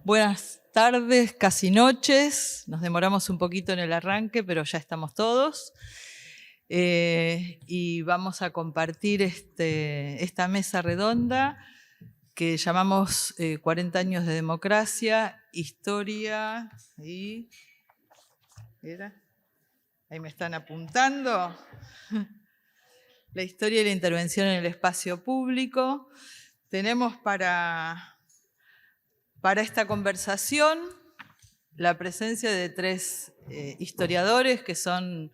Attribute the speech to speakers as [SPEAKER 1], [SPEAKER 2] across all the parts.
[SPEAKER 1] Buenas tardes, casi noches. Nos demoramos un poquito en el arranque, pero ya estamos todos. Y vamos a compartir esta mesa redonda que llamamos 40 años de democracia, historia y... Ahí me están apuntando. La historia y la intervención en el espacio público. Tenemos para esta conversación la presencia de tres historiadores que son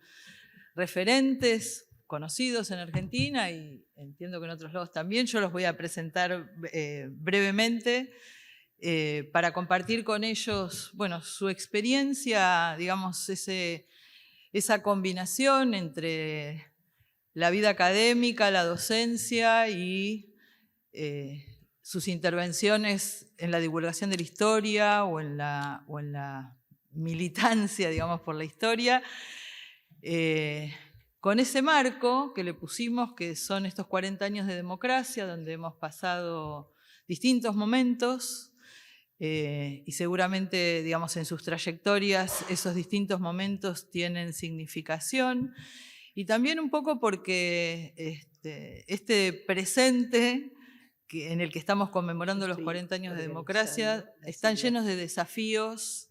[SPEAKER 1] referentes, conocidos en Argentina y entiendo que en otros lados también. Yo los voy a presentar brevemente para compartir con ellos, bueno, su experiencia, digamos, esa combinación entre la vida académica, la docencia y sus intervenciones en la divulgación de la historia o en la militancia, digamos, por la historia, con ese marco que le pusimos, que son estos 40 años de democracia, donde hemos pasado distintos momentos y seguramente, digamos, en sus trayectorias esos distintos momentos tienen significación, y también un poco porque este presente en el que estamos conmemorando los 40 años de democracia están llenos de desafíos,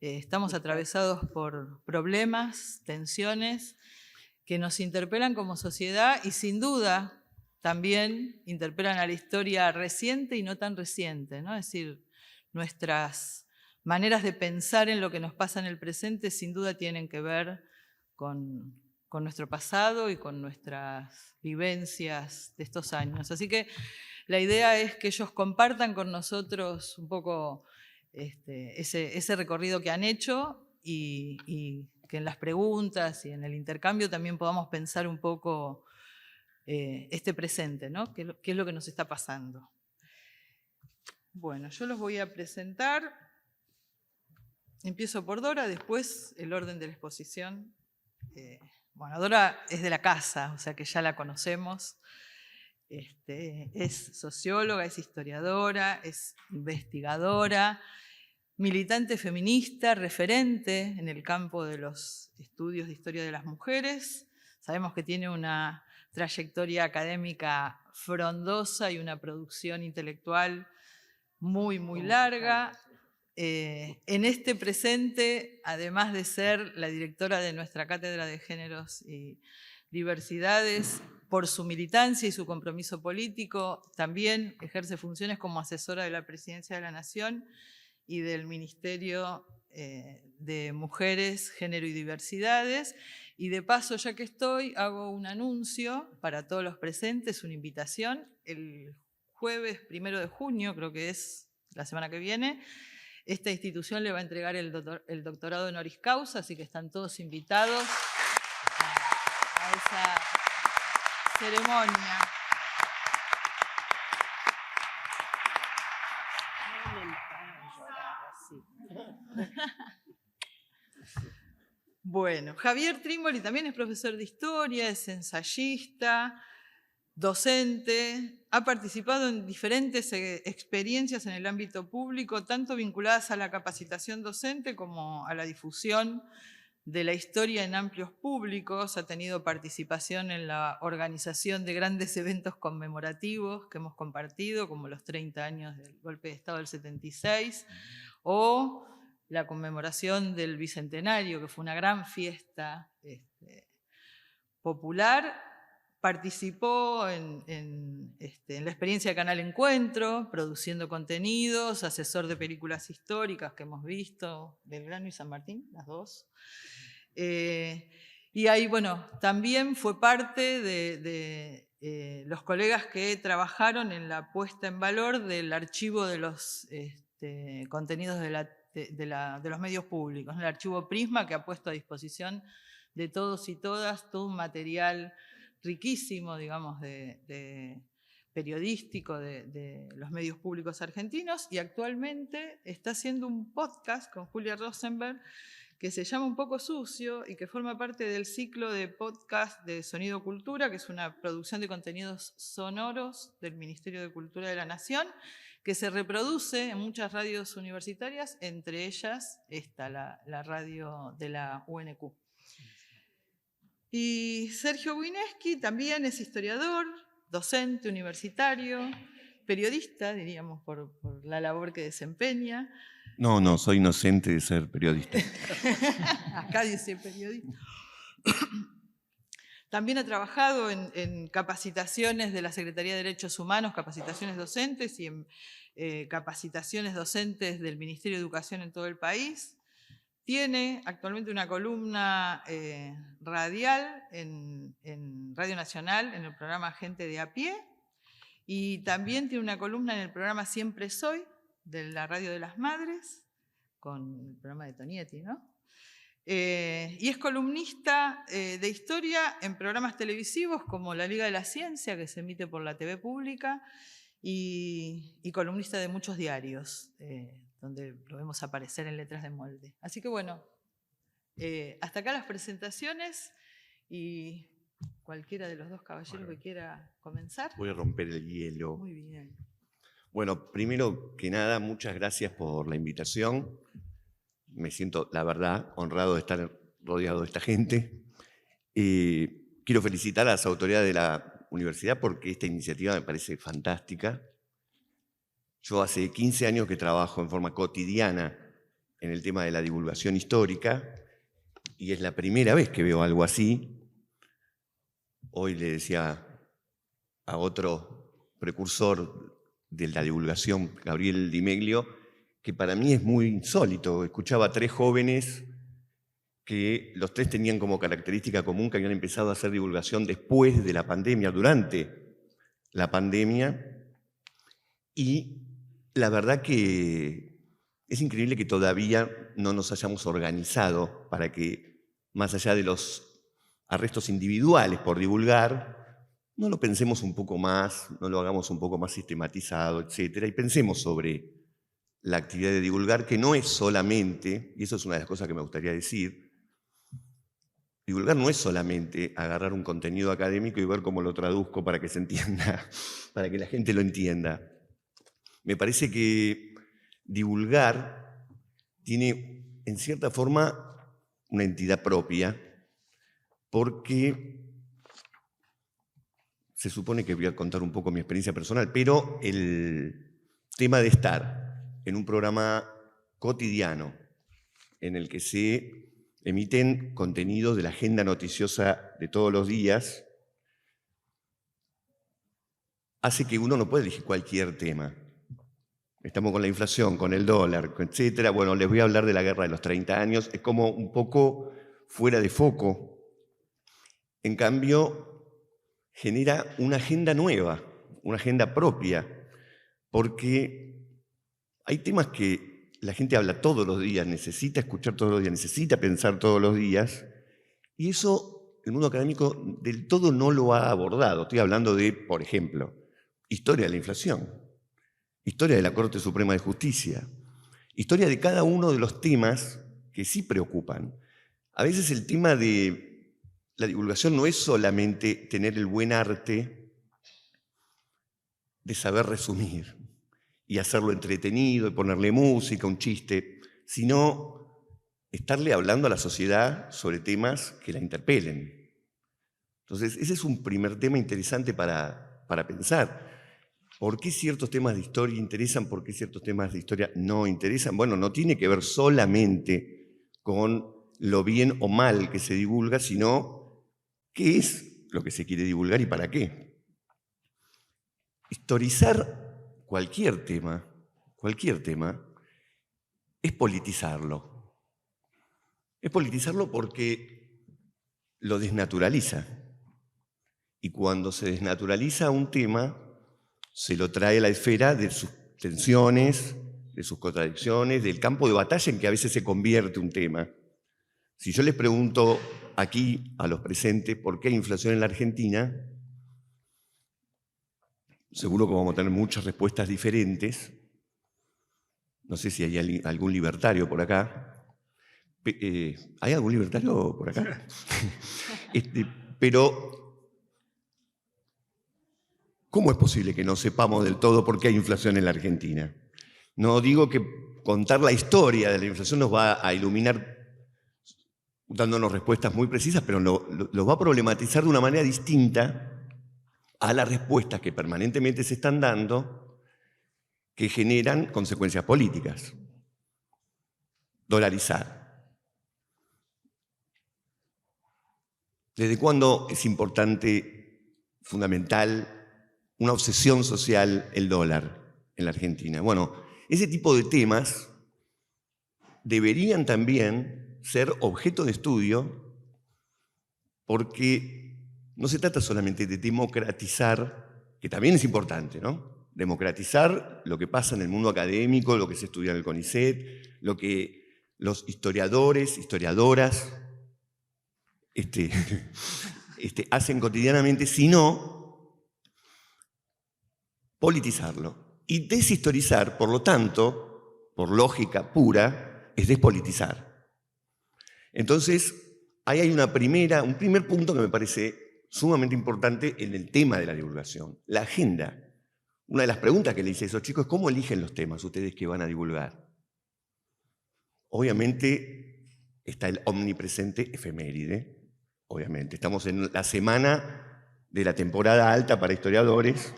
[SPEAKER 1] estamos atravesados por problemas, tensiones que nos interpelan como sociedad y sin duda también interpelan a la historia reciente y no tan reciente, ¿no? Es decir, nuestras maneras de pensar en lo que nos pasa en el presente sin duda tienen que ver con nuestro pasado y con nuestras vivencias de estos años. Así que la idea es que ellos compartan con nosotros un poco ese recorrido que han hecho y que en las preguntas y en el intercambio también podamos pensar un poco este presente, ¿no? ¿Qué es lo que nos está pasando? Bueno, yo los voy a presentar. Empiezo por Dora, después el orden de la exposición. Bueno, Dora es de la casa, o sea que ya la conocemos. Es socióloga, es historiadora, es investigadora, militante feminista, referente en el campo de los estudios de historia de las mujeres. Sabemos que tiene una trayectoria académica frondosa y una producción intelectual muy, muy larga. En este presente, además de ser la directora de nuestra Cátedra de Géneros y Diversidades, por su militancia y su compromiso político, también ejerce funciones como asesora de la Presidencia de la Nación y del Ministerio de Mujeres, Género y Diversidades. Y de paso, ya que estoy, hago un anuncio para todos los presentes, una invitación. El jueves 1 de junio, creo que es la semana que viene, esta institución le va a entregar el doctorado honoris causa, así que están todos invitados a esa ceremonia. Bueno, Javier Trímboli también es profesor de historia, es ensayista, docente, ha participado en diferentes experiencias en el ámbito público, tanto vinculadas a la capacitación docente como a la difusión de la historia en amplios públicos. Ha tenido participación en la organización de grandes eventos conmemorativos que hemos compartido, como los 30 años del golpe de Estado del 76, o la conmemoración del Bicentenario, que fue una gran fiesta popular. Participó en la experiencia de Canal Encuentro, produciendo contenidos, asesor de películas históricas que hemos visto, Belgrano y San Martín, las dos. Y ahí, bueno, también fue parte de los colegas que trabajaron en la puesta en valor del archivo de los contenidos de los medios públicos, el archivo Prisma, que ha puesto a disposición de todos y todas todo un material riquísimo, digamos, periodístico de los medios públicos argentinos, y actualmente está haciendo un podcast con Julia Rosenberg que se llama Un poco sucio y que forma parte del ciclo de podcast de Sonido Cultura, que es una producción de contenidos sonoros del Ministerio de Cultura de la Nación, que se reproduce en muchas radios universitarias, entre ellas esta, la radio de la UNQ. Y Sergio Wineski también es historiador, docente universitario, periodista, diríamos, por la labor que desempeña.
[SPEAKER 2] No, soy inocente de ser periodista.
[SPEAKER 1] Acá dice periodista. También ha trabajado en capacitaciones de la Secretaría de Derechos Humanos, capacitaciones docentes y en capacitaciones docentes del Ministerio de Educación en todo el país. Tiene actualmente una columna radial en Radio Nacional, en el programa Gente de a Pie, y también tiene una columna en el programa Siempre Soy, de la Radio de las Madres, con el programa de Tonietti, ¿no? Y es columnista de historia en programas televisivos como La Liga de la Ciencia, que se emite por la TV pública, y columnista de muchos diarios, donde lo vemos aparecer en letras de molde. Así que bueno, hasta acá las presentaciones y cualquiera de los dos caballeros que quiera comenzar.
[SPEAKER 2] Voy a romper el hielo.
[SPEAKER 1] Muy bien.
[SPEAKER 2] Bueno, primero que nada, muchas gracias por la invitación. Me siento, la verdad, honrado de estar rodeado de esta gente. Quiero felicitar a las autoridades de la universidad porque esta iniciativa me parece fantástica. Yo hace 15 años que trabajo en forma cotidiana en el tema de la divulgación histórica y es la primera vez que veo algo así. Hoy le decía a otro precursor de la divulgación, Gabriel Di Meglio, que para mí es muy insólito. Escuchaba a 3 jóvenes que los 3 tenían como característica común que habían empezado a hacer divulgación después de la pandemia, durante la pandemia, y la verdad que es increíble que todavía no nos hayamos organizado para que, más allá de los arrestos individuales por divulgar, no lo pensemos un poco más, no lo hagamos un poco más sistematizado, etcétera, y pensemos sobre la actividad de divulgar, que no es solamente, y eso es una de las cosas que me gustaría decir, divulgar no es solamente agarrar un contenido académico y ver cómo lo traduzco para que se entienda, para que la gente lo entienda. Me parece que divulgar tiene, en cierta forma, una entidad propia, porque se supone que voy a contar un poco mi experiencia personal, pero el tema de estar en un programa cotidiano en el que se emiten contenidos de la agenda noticiosa de todos los días, hace que uno no pueda elegir cualquier tema. Estamos con la inflación, con el dólar, etcétera. Bueno, les voy a hablar de la guerra de los 30 años. Es como un poco fuera de foco. En cambio, genera una agenda nueva, una agenda propia, porque hay temas que la gente habla todos los días, necesita escuchar todos los días, necesita pensar todos los días, y eso el mundo académico del todo no lo ha abordado. Estoy hablando de, por ejemplo, historia de la inflación, historia de la Corte Suprema de Justicia, historia de cada uno de los temas que sí preocupan. A veces el tema de la divulgación no es solamente tener el buen arte de saber resumir y hacerlo entretenido y ponerle música, un chiste, sino estarle hablando a la sociedad sobre temas que la interpelen. Entonces, ese es un primer tema interesante para pensar. ¿Por qué ciertos temas de historia interesan? ¿Por qué ciertos temas de historia no interesan? Bueno, no tiene que ver solamente con lo bien o mal que se divulga, sino qué es lo que se quiere divulgar y para qué. Historizar cualquier tema, es politizarlo. Es politizarlo porque lo desnaturaliza. Y cuando se desnaturaliza un tema, se lo trae a la esfera de sus tensiones, de sus contradicciones, del campo de batalla en que a veces se convierte un tema. Si yo les pregunto aquí a los presentes por qué hay inflación en la Argentina, seguro que vamos a tener muchas respuestas diferentes. No sé si hay algún libertario por acá, ¿Hay algún libertario por acá? Pero, ¿cómo es posible que no sepamos del todo por qué hay inflación en la Argentina? No digo que contar la historia de la inflación nos va a iluminar dándonos respuestas muy precisas, pero lo va a problematizar de una manera distinta a las respuestas que permanentemente se están dando, que generan consecuencias políticas. Dolarizar. ¿Desde cuándo es importante, fundamental, una obsesión social el dólar en la Argentina? Bueno, ese tipo de temas deberían también ser objeto de estudio, porque no se trata solamente de democratizar, que también es importante, ¿no? Democratizar lo que pasa en el mundo académico, lo que se estudia en el CONICET, lo que los historiadores, historiadoras hacen cotidianamente, sino politizarlo. Y deshistorizar, por lo tanto, por lógica pura, es despolitizar. Entonces, ahí hay un primer punto que me parece sumamente importante en el tema de la divulgación, la agenda. Una de las preguntas que le hice a esos chicos es ¿cómo eligen los temas ustedes que van a divulgar? Obviamente está el omnipresente efeméride, obviamente. Estamos en la semana de la temporada alta para historiadores,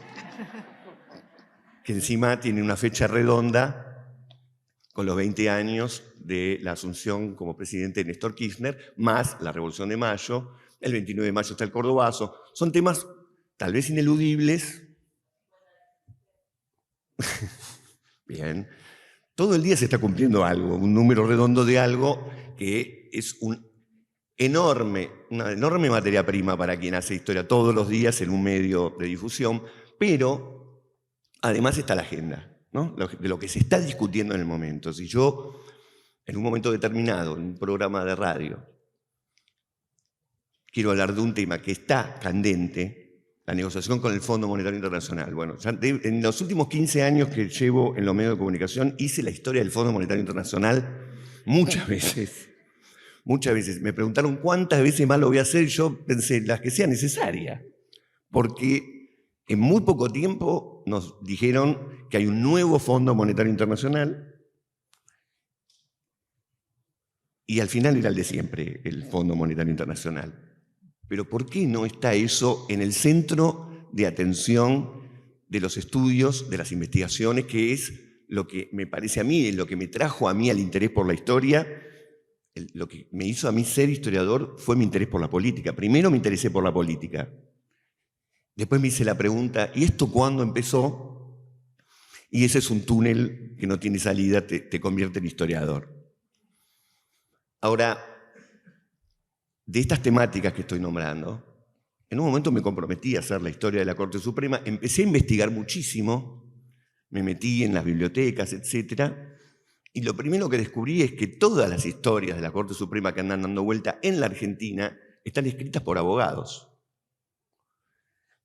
[SPEAKER 2] que encima tiene una fecha redonda con los 20 años de la asunción como presidente de Néstor Kirchner, más la Revolución de Mayo, el 29 de mayo está el Cordobazo. Son temas tal vez ineludibles. Bien. Todo el día se está cumpliendo algo, un número redondo de algo que es una enorme materia prima para quien hace historia todos los días en un medio de difusión, pero además está la agenda, ¿no? De lo que se está discutiendo en el momento. Si yo, en un momento determinado, en un programa de radio, quiero hablar de un tema que está candente, la negociación con el Fondo Monetario Internacional. Bueno, en los últimos 15 años que llevo en los medios de comunicación, hice la historia del Fondo Monetario Internacional muchas veces. Muchas veces. Me preguntaron cuántas veces más lo voy a hacer y yo pensé, las que sean necesarias. Porque en muy poco tiempo nos dijeron que hay un nuevo Fondo Monetario Internacional y al final era el de siempre, el Fondo Monetario Internacional. Pero ¿por qué no está eso en el centro de atención de los estudios, de las investigaciones, que es lo que me parece a mí, lo que me trajo a mí al interés por la historia? Lo que me hizo a mí ser historiador fue mi interés por la política. Primero me interesé por la política. Después me hice la pregunta, ¿y esto cuándo empezó? Y ese es un túnel que no tiene salida, te convierte en historiador. Ahora, de estas temáticas que estoy nombrando, en un momento me comprometí a hacer la historia de la Corte Suprema, empecé a investigar muchísimo, me metí en las bibliotecas, etc. Y lo primero que descubrí es que todas las historias de la Corte Suprema que andan dando vuelta en la Argentina están escritas por abogados,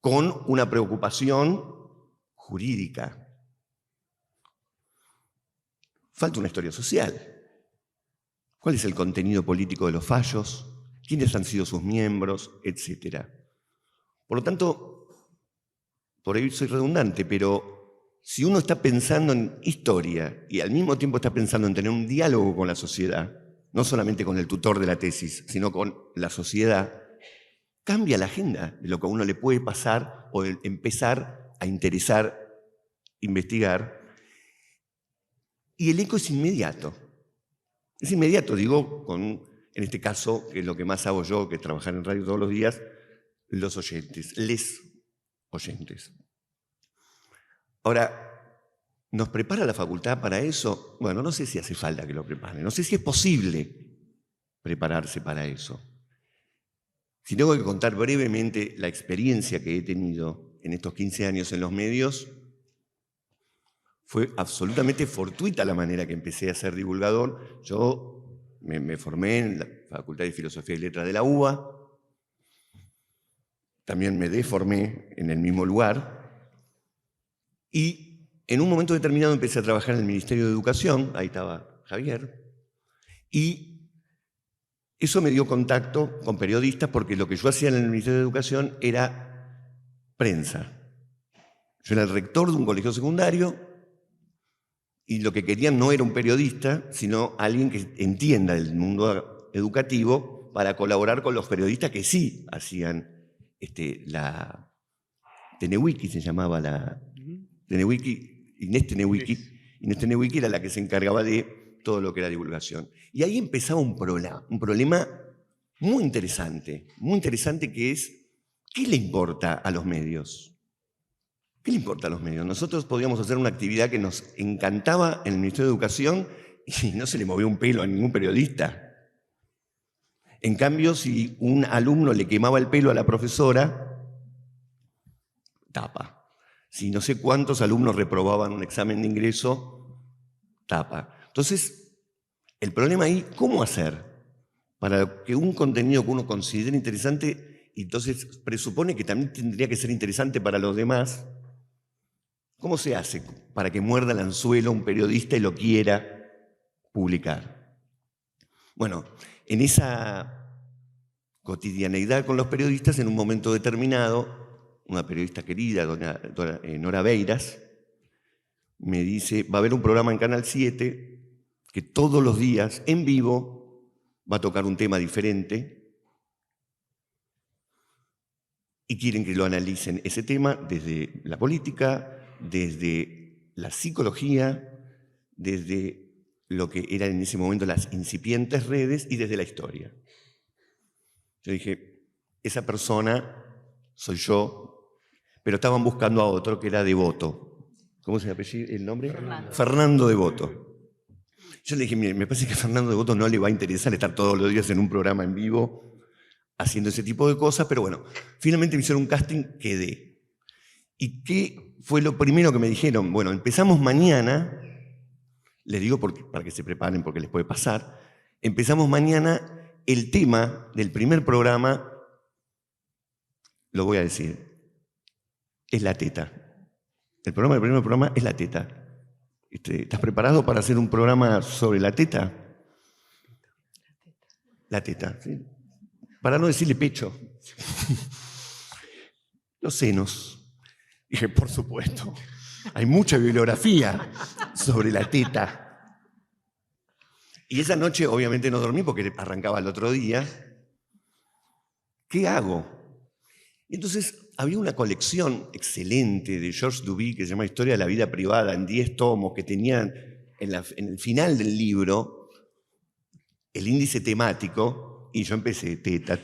[SPEAKER 2] con una preocupación jurídica. Falta una historia social. ¿Cuál es el contenido político de los fallos? ¿Quiénes han sido sus miembros? Etcétera. Por lo tanto, por ahí soy redundante, pero si uno está pensando en historia y al mismo tiempo está pensando en tener un diálogo con la sociedad, no solamente con el tutor de la tesis, sino con la sociedad, cambia la agenda de lo que a uno le puede pasar o empezar a interesar, investigar, y el eco es inmediato. Es inmediato, digo, en este caso, que es lo que más hago yo, que es trabajar en radio todos los días, los oyentes, les oyentes. Ahora, ¿nos prepara la facultad para eso? Bueno, no sé si hace falta que lo prepare, no sé si es posible prepararse para eso. Si tengo que contar brevemente la experiencia que he tenido en estos 15 años en los medios, fue absolutamente fortuita la manera que empecé a ser divulgador. Yo me formé en la Facultad de Filosofía y Letras de la UBA, también me deformé en el mismo lugar y en un momento determinado empecé a trabajar en el Ministerio de Educación, ahí estaba Javier, y Eso me dio contacto con periodistas porque lo que yo hacía en el Ministerio de Educación era prensa. Yo era el rector de un colegio secundario y lo que querían no era un periodista, sino alguien que entienda el mundo educativo para colaborar con los periodistas que sí hacían la Tenewiki, se llamaba la Tenewiki, Inés Tenewiki. Inés Tenewiki era la que se encargaba de todo lo que era divulgación. Y ahí empezaba un problema muy interesante que es, ¿qué le importa a los medios? ¿Qué le importa a los medios? Nosotros podíamos hacer una actividad que nos encantaba en el Ministerio de Educación y no se le movía un pelo a ningún periodista. En cambio, si un alumno le quemaba el pelo a la profesora, tapa. Si no sé cuántos alumnos reprobaban un examen de ingreso, tapa. Entonces, el problema ahí, ¿cómo hacer para que un contenido que uno considere interesante, y entonces presupone que también tendría que ser interesante para los demás, ¿cómo se hace para que muerda el anzuelo un periodista y lo quiera publicar? Bueno, en esa cotidianeidad con los periodistas, en un momento determinado, una periodista querida, Nora Beiras, me dice, va a haber un programa en Canal 7 que todos los días, en vivo, va a tocar un tema diferente y quieren que lo analicen ese tema desde la política, desde la psicología, desde lo que eran en ese momento las incipientes redes y desde la historia. Yo dije, esa persona soy yo, pero estaban buscando a otro que era Devoto. ¿Cómo se llama el nombre? Fernando Devoto. Yo le dije, mire, me parece que a Fernando Devoto no le va a interesar estar todos los días en un programa en vivo haciendo ese tipo de cosas, pero bueno, finalmente me hicieron un casting, quedé. ¿Y qué fue lo primero que me dijeron? Bueno, empezamos mañana, les digo para que se preparen porque les puede pasar, empezamos mañana, el tema del primer programa, lo voy a decir, es la teta. El primer programa es la teta. ¿Estás preparado para hacer un programa sobre la teta? La teta, ¿sí? Para no decirle pecho. Los senos. Dije, por supuesto, hay mucha bibliografía sobre la teta. Y esa noche obviamente no dormí porque arrancaba el otro día. ¿Qué hago? Y entonces había una colección excelente de Georges Duby que se llama Historia de la vida privada, en 10 tomos, que tenían en el final del libro el índice temático, y yo empecé teta.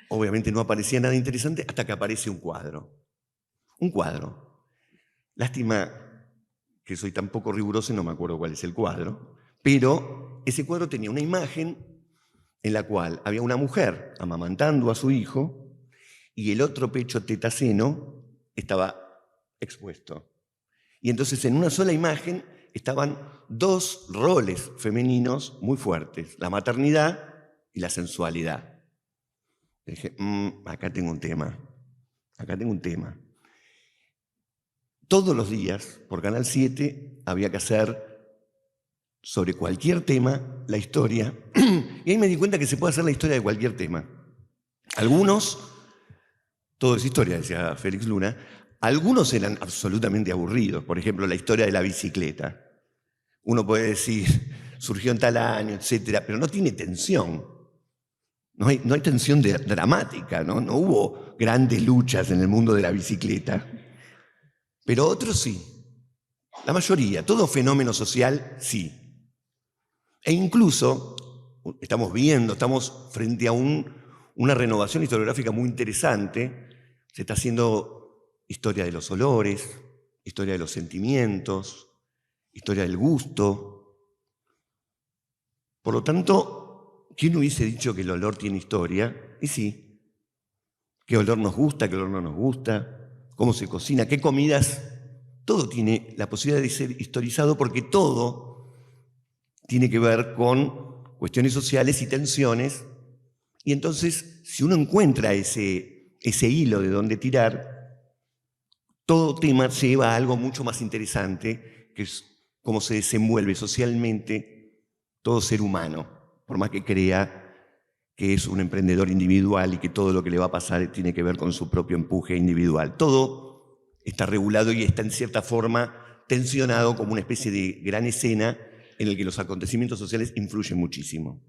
[SPEAKER 2] Obviamente no aparecía nada interesante hasta que aparece un cuadro. Un cuadro. Lástima que soy tan poco riguroso y no me acuerdo cuál es el cuadro, pero ese cuadro tenía una imagen en la cual había una mujer amamantando a su hijo y el otro pecho tetaceno estaba expuesto. Y entonces en una sola imagen estaban dos roles femeninos muy fuertes, la maternidad y la sensualidad. Y dije, acá tengo un tema, acá tengo un tema. Todos los días, por Canal 7, había que hacer sobre cualquier tema la historia, y ahí me di cuenta que se puede hacer la historia de cualquier tema. Algunos, todo es historia, decía Félix Luna, algunos eran absolutamente aburridos, por ejemplo, la historia de la bicicleta. Uno puede decir, surgió en tal año, etcétera, pero no tiene tensión. No hay tensión dramática, ¿no? No hubo grandes luchas en el mundo de la bicicleta. Pero otros sí. La mayoría, todo fenómeno social, sí. E incluso, estamos frente a una renovación historiográfica muy interesante. Se está haciendo historia de los olores, historia de los sentimientos, historia del gusto. Por lo tanto, ¿quién hubiese dicho que el olor tiene historia? Y sí. ¿Qué olor nos gusta, qué olor no nos gusta? ¿Cómo se cocina? ¿Qué comidas? Todo tiene la posibilidad de ser historizado porque todo tiene que ver con cuestiones sociales y tensiones. Y entonces, si uno encuentra ese hilo de donde tirar, todo tema lleva a algo mucho más interesante, que es cómo se desenvuelve socialmente todo ser humano, por más que crea que es un emprendedor individual y que todo lo que le va a pasar tiene que ver con su propio empuje individual. Todo está regulado y está en cierta forma tensionado como una especie de gran escena en el que los acontecimientos sociales influyen muchísimo.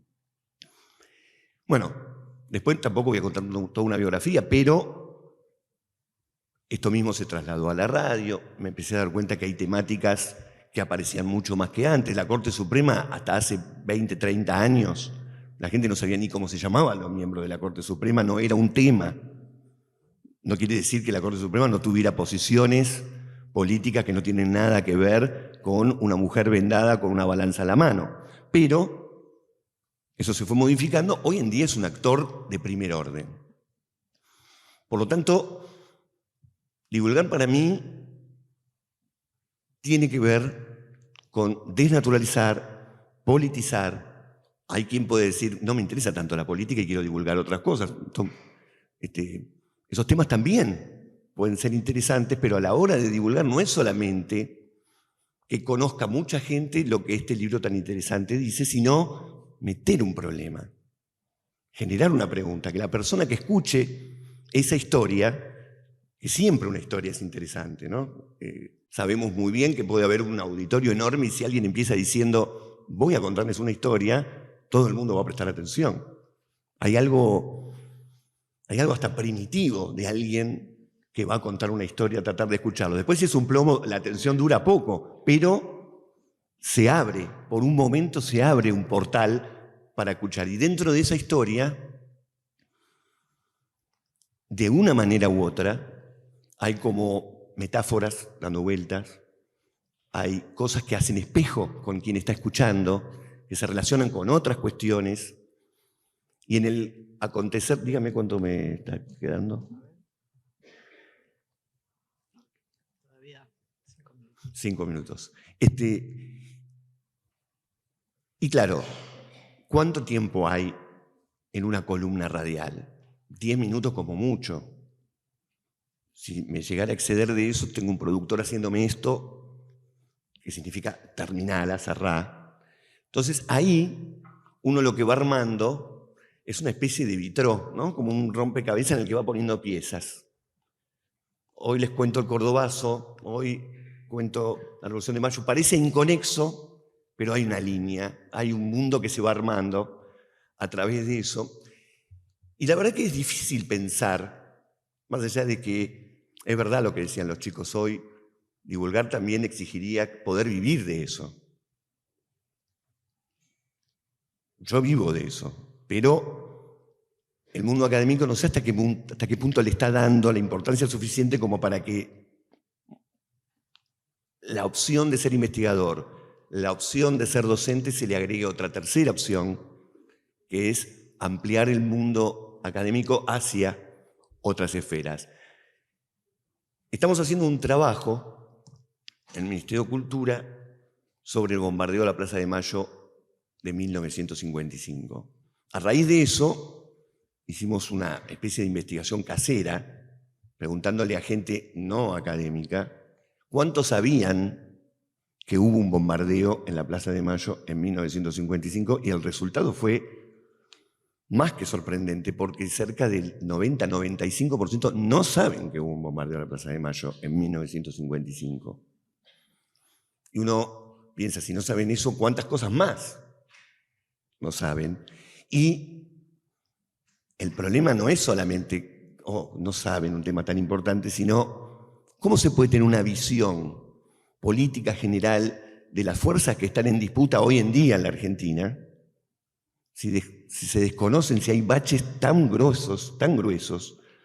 [SPEAKER 2] Bueno, después tampoco voy a contar toda una biografía, pero esto mismo se trasladó a la radio, me empecé a dar cuenta que hay temáticas que aparecían mucho más que antes. La Corte Suprema, hasta hace 20, 30 años, la gente no sabía ni cómo se llamaban los miembros de la Corte Suprema, no era un tema. No quiere decir que la Corte Suprema no tuviera posiciones políticas que no tienen nada que ver con una mujer vendada con una balanza a la mano. Pero eso se fue modificando. Hoy en día es un actor de primer orden. Por lo tanto, divulgar para mí tiene que ver con desnaturalizar, politizar. Hay quien puede decir, no me interesa tanto la política y quiero divulgar otras cosas. Esos temas también pueden ser interesantes, pero a la hora de divulgar no es solamente que conozca mucha gente lo que este libro tan interesante dice, sino meter un problema, generar una pregunta, que la persona que escuche esa historia, que siempre una historia es interesante, ¿no? Sabemos muy bien que puede haber un auditorio enorme y si alguien empieza diciendo, voy a contarles una historia, todo el mundo va a prestar atención. Hay algo hasta primitivo de alguien que va a contar una historia, a tratar de escucharlo. Después, si es un plomo, la atención dura poco, pero se abre, por un momento se abre un portal para escuchar. Y dentro de esa historia, de una manera u otra, hay como metáforas dando vueltas, hay cosas que hacen espejo con quien está escuchando, que se relacionan con otras cuestiones, y en el acontecer, dígame cuánto me está quedando.
[SPEAKER 1] Todavía 5 minutos.
[SPEAKER 2] 5 minutos. Y claro, ¿cuánto tiempo hay en una columna radial? 10 minutos como mucho. Si me llegara a exceder de eso, tengo un productor haciéndome esto, que significa terminala, cerrá. Entonces ahí uno lo que va armando es una especie de vitró, ¿no? Como un rompecabezas en el que va poniendo piezas. Hoy les cuento el Cordobazo, hoy cuento la Revolución de Mayo. Parece inconexo, pero hay una línea, hay un mundo que se va armando a través de eso. Y la verdad que es difícil pensar, más allá de que es verdad lo que decían los chicos hoy, divulgar también exigiría poder vivir de eso. Yo vivo de eso, pero el mundo académico no sé hasta qué punto le está dando la importancia suficiente como para que la opción de ser investigador, la opción de ser docente se le agregue otra tercera opción, que es ampliar el mundo académico hacia otras esferas. Estamos haciendo un trabajo en el Ministerio de Cultura sobre el bombardeo a la Plaza de Mayo de 1955. A raíz de eso, hicimos una especie de investigación casera, preguntándole a gente no académica cuántos sabían que hubo un bombardeo en la Plaza de Mayo en 1955, y el resultado fue más que sorprendente, porque cerca del 90-95% no saben que hubo un bombardeo en la Plaza de Mayo en 1955. Y uno piensa, si no saben eso, ¿cuántas cosas más no saben? Y el problema no es solamente, no saben un tema tan importante, sino cómo se puede tener una visión política general de las fuerzas que están en disputa hoy en día en la Argentina, si se desconocen, si hay baches tan gruesos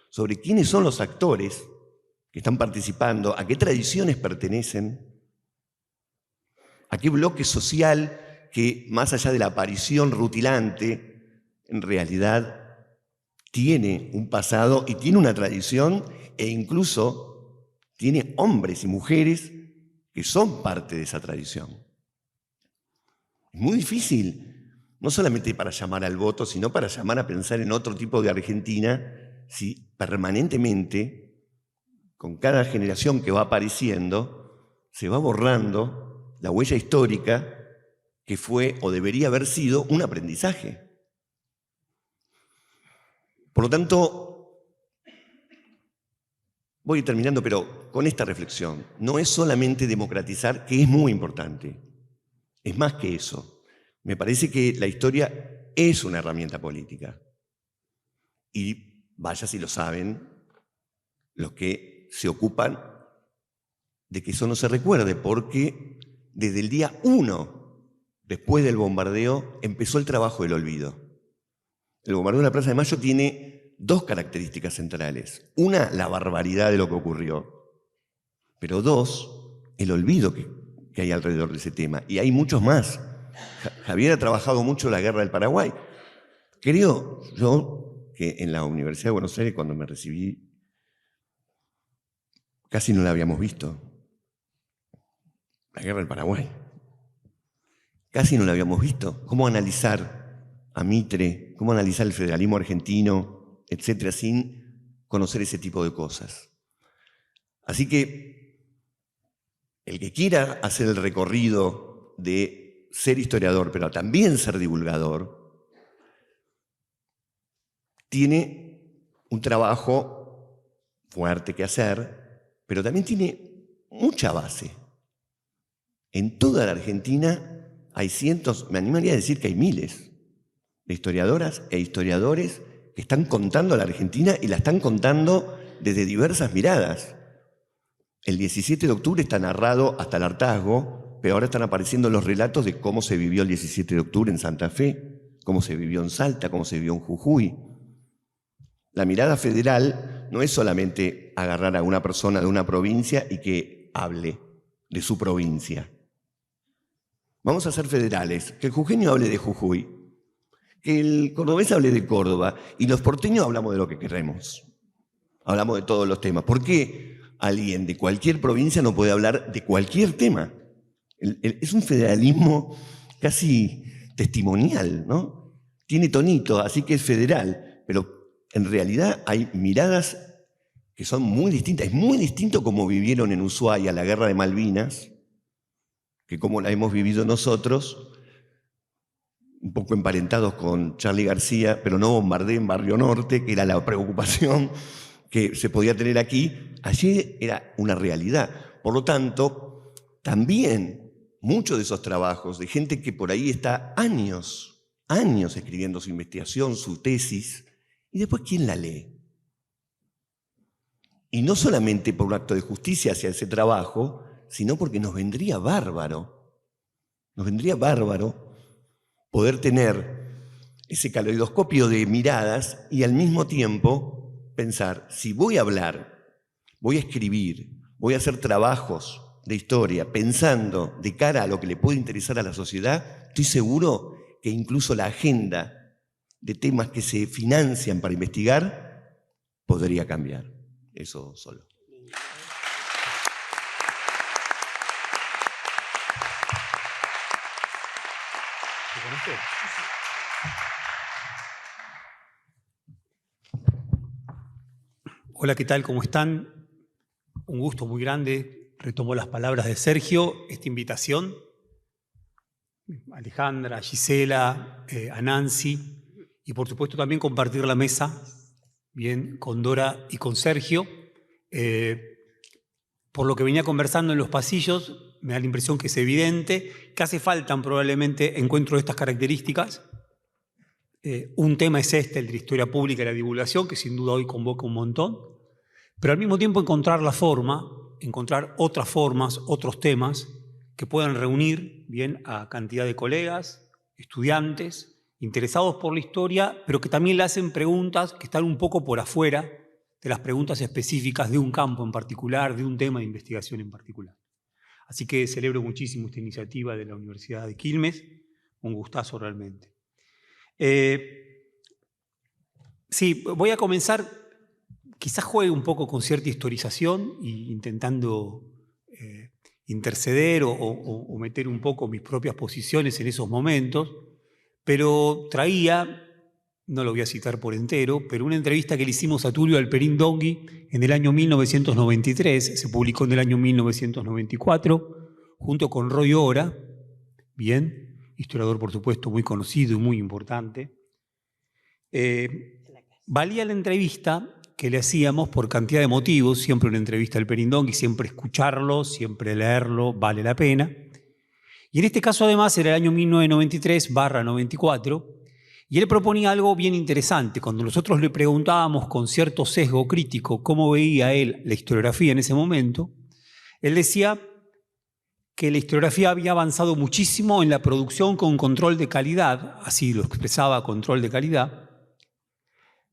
[SPEAKER 2] sobre quiénes son los actores que están participando, a qué tradiciones pertenecen, a qué bloque social que, más allá de la aparición rutilante, en realidad tiene un pasado y tiene una tradición, e incluso tiene hombres y mujeres que son parte de esa tradición. Es muy difícil, no solamente para llamar al voto, sino para llamar a pensar en otro tipo de Argentina, si permanentemente, con cada generación que va apareciendo, se va borrando la huella histórica que fue o debería haber sido un aprendizaje. Por lo tanto, voy terminando, pero con esta reflexión. No es solamente democratizar, que es muy importante. Es más que eso. Me parece que la historia es una herramienta política. Y vaya si lo saben los que se ocupan de que eso no se recuerde, porque desde el día 1, después del bombardeo, empezó el trabajo del olvido. El bombardeo de la Plaza de Mayo tiene dos características centrales. Una, la barbaridad de lo que ocurrió. Pero dos, el olvido que hay alrededor de ese tema. Y hay muchos más. Javier ha trabajado mucho la guerra del Paraguay. Creo yo que en la Universidad de Buenos Aires, cuando me recibí, casi no la habíamos visto. La guerra del Paraguay. Casi no la habíamos visto. ¿Cómo analizar a Mitre? ¿Cómo analizar el federalismo argentino? Etcétera, sin conocer ese tipo de cosas. Así que el que quiera hacer el recorrido de ser historiador, pero también ser divulgador, tiene un trabajo fuerte que hacer, pero también tiene mucha base. En toda la Argentina hay cientos, me animaría a decir que hay miles de historiadoras e historiadores que están contando a la Argentina y la están contando desde diversas miradas. El 17 de octubre está narrado hasta el hartazgo, pero ahora están apareciendo los relatos de cómo se vivió el 17 de octubre en Santa Fe, cómo se vivió en Salta, cómo se vivió en Jujuy. La mirada federal no es solamente agarrar a una persona de una provincia y que hable de su provincia. Vamos a ser federales, que el jujeño hable de Jujuy, que el cordobés hable de Córdoba, y los porteños hablamos de lo que queremos. Hablamos de todos los temas. ¿Por qué alguien de cualquier provincia no puede hablar de cualquier tema? Es un federalismo casi testimonial, ¿no? Tiene tonito, así que es federal, pero en realidad hay miradas que son muy distintas. Es muy distinto como vivieron en Ushuaia la guerra de Malvinas, que como la hemos vivido nosotros, un poco emparentados con Charly García, pero no bombardeen Barrio Norte, que era la preocupación que se podía tener aquí. Allí era una realidad. Por lo tanto, también muchos de esos trabajos de gente que por ahí está años escribiendo su investigación, su tesis, y después ¿quién la lee? Y no solamente por un acto de justicia hacia ese trabajo, sino porque nos vendría bárbaro poder tener ese caleidoscopio de miradas y al mismo tiempo pensar, si voy a hablar, voy a escribir, voy a hacer trabajos de historia pensando de cara a lo que le puede interesar a la sociedad, estoy seguro que incluso la agenda de temas que se financian para investigar podría cambiar. Eso solo.
[SPEAKER 3] Hola, ¿qué tal? ¿Cómo están? Un gusto muy grande. Retomo las palabras de Sergio, esta invitación. Alejandra, a Gisela, a Nancy, y por supuesto también compartir la mesa, bien, con Dora y con Sergio. Por lo que venía conversando en los pasillos, me da la impresión que es evidente que hace falta probablemente encuentro de estas características. Un tema es este, el de la historia pública y la divulgación, que sin duda hoy convoca un montón, pero al mismo tiempo encontrar la forma, encontrar otras formas, otros temas que puedan reunir bien a cantidad de colegas, estudiantes, interesados por la historia, pero que también le hacen preguntas que están un poco por afuera de las preguntas específicas de un campo en particular, de un tema de investigación en particular. Así que celebro muchísimo esta iniciativa de la Universidad de Quilmes, un gustazo realmente. Sí, voy a comenzar, quizás juegue un poco con cierta historización e intentando interceder o meter un poco mis propias posiciones en esos momentos, pero traía, no lo voy a citar por entero, pero una entrevista que le hicimos a Tulio Alperín Dongui en el año 1993, se publicó en el año 1994, junto con Roy Ora, bien, historiador, por supuesto, muy conocido y muy importante. Valía la entrevista que le hacíamos por cantidad de motivos, siempre una entrevista al Perindón y siempre escucharlo, siempre leerlo, vale la pena. Y en este caso además era el año 1993/94 y él proponía algo bien interesante. Cuando nosotros le preguntábamos con cierto sesgo crítico cómo veía él la historiografía en ese momento, él decía que la historiografía había avanzado muchísimo en la producción con control de calidad, así lo expresaba, control de calidad,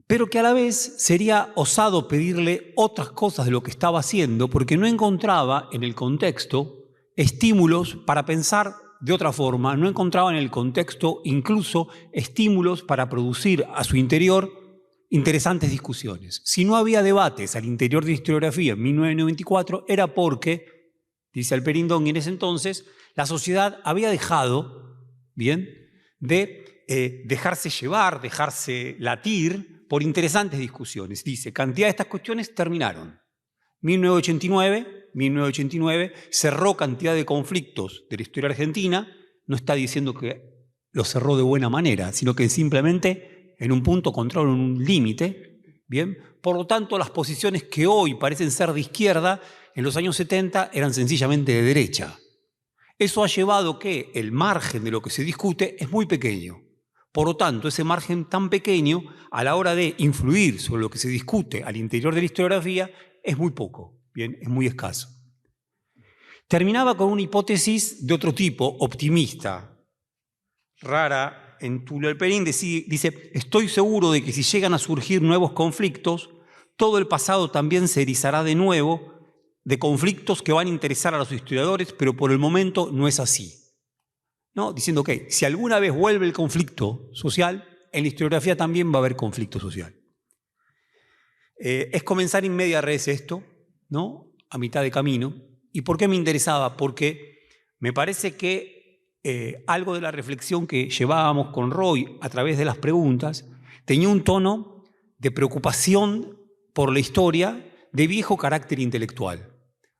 [SPEAKER 3] pero que a la vez sería osado pedirle otras cosas de lo que estaba haciendo porque no encontraba en el contexto estímulos para pensar de otra forma, no encontraba en el contexto incluso estímulos para producir a su interior interesantes discusiones. Si no había debates al interior de historiografía en 1994 era porque, dice Alperindón, y en ese entonces la sociedad había dejado, bien, de dejarse llevar, dejarse latir por interesantes discusiones. Dice, cantidad de estas cuestiones terminaron. 1989 cerró cantidad de conflictos de la historia argentina, no está diciendo que lo cerró de buena manera, sino que simplemente en un punto controló un límite, ¿bien? Por lo tanto, las posiciones que hoy parecen ser de izquierda, en los años 70 eran sencillamente de derecha. Eso ha llevado que el margen de lo que se discute es muy pequeño. Por lo tanto, ese margen tan pequeño, a la hora de influir sobre lo que se discute al interior de la historiografía, es muy poco, bien, es muy escaso. Terminaba con una hipótesis de otro tipo, optimista, rara en Tulio Alperín, dice, estoy seguro de que si llegan a surgir nuevos conflictos, todo el pasado también se erizará de nuevo de conflictos que van a interesar a los historiadores, pero por el momento no es así. ¿No? Diciendo que si alguna vez vuelve el conflicto social, en la historiografía también va a haber conflicto social. Es comenzar in media res esto, ¿no? A mitad de camino. ¿Y por qué me interesaba? Porque me parece que algo de la reflexión que llevábamos con Roy a través de las preguntas tenía un tono de preocupación por la historia de viejo carácter intelectual.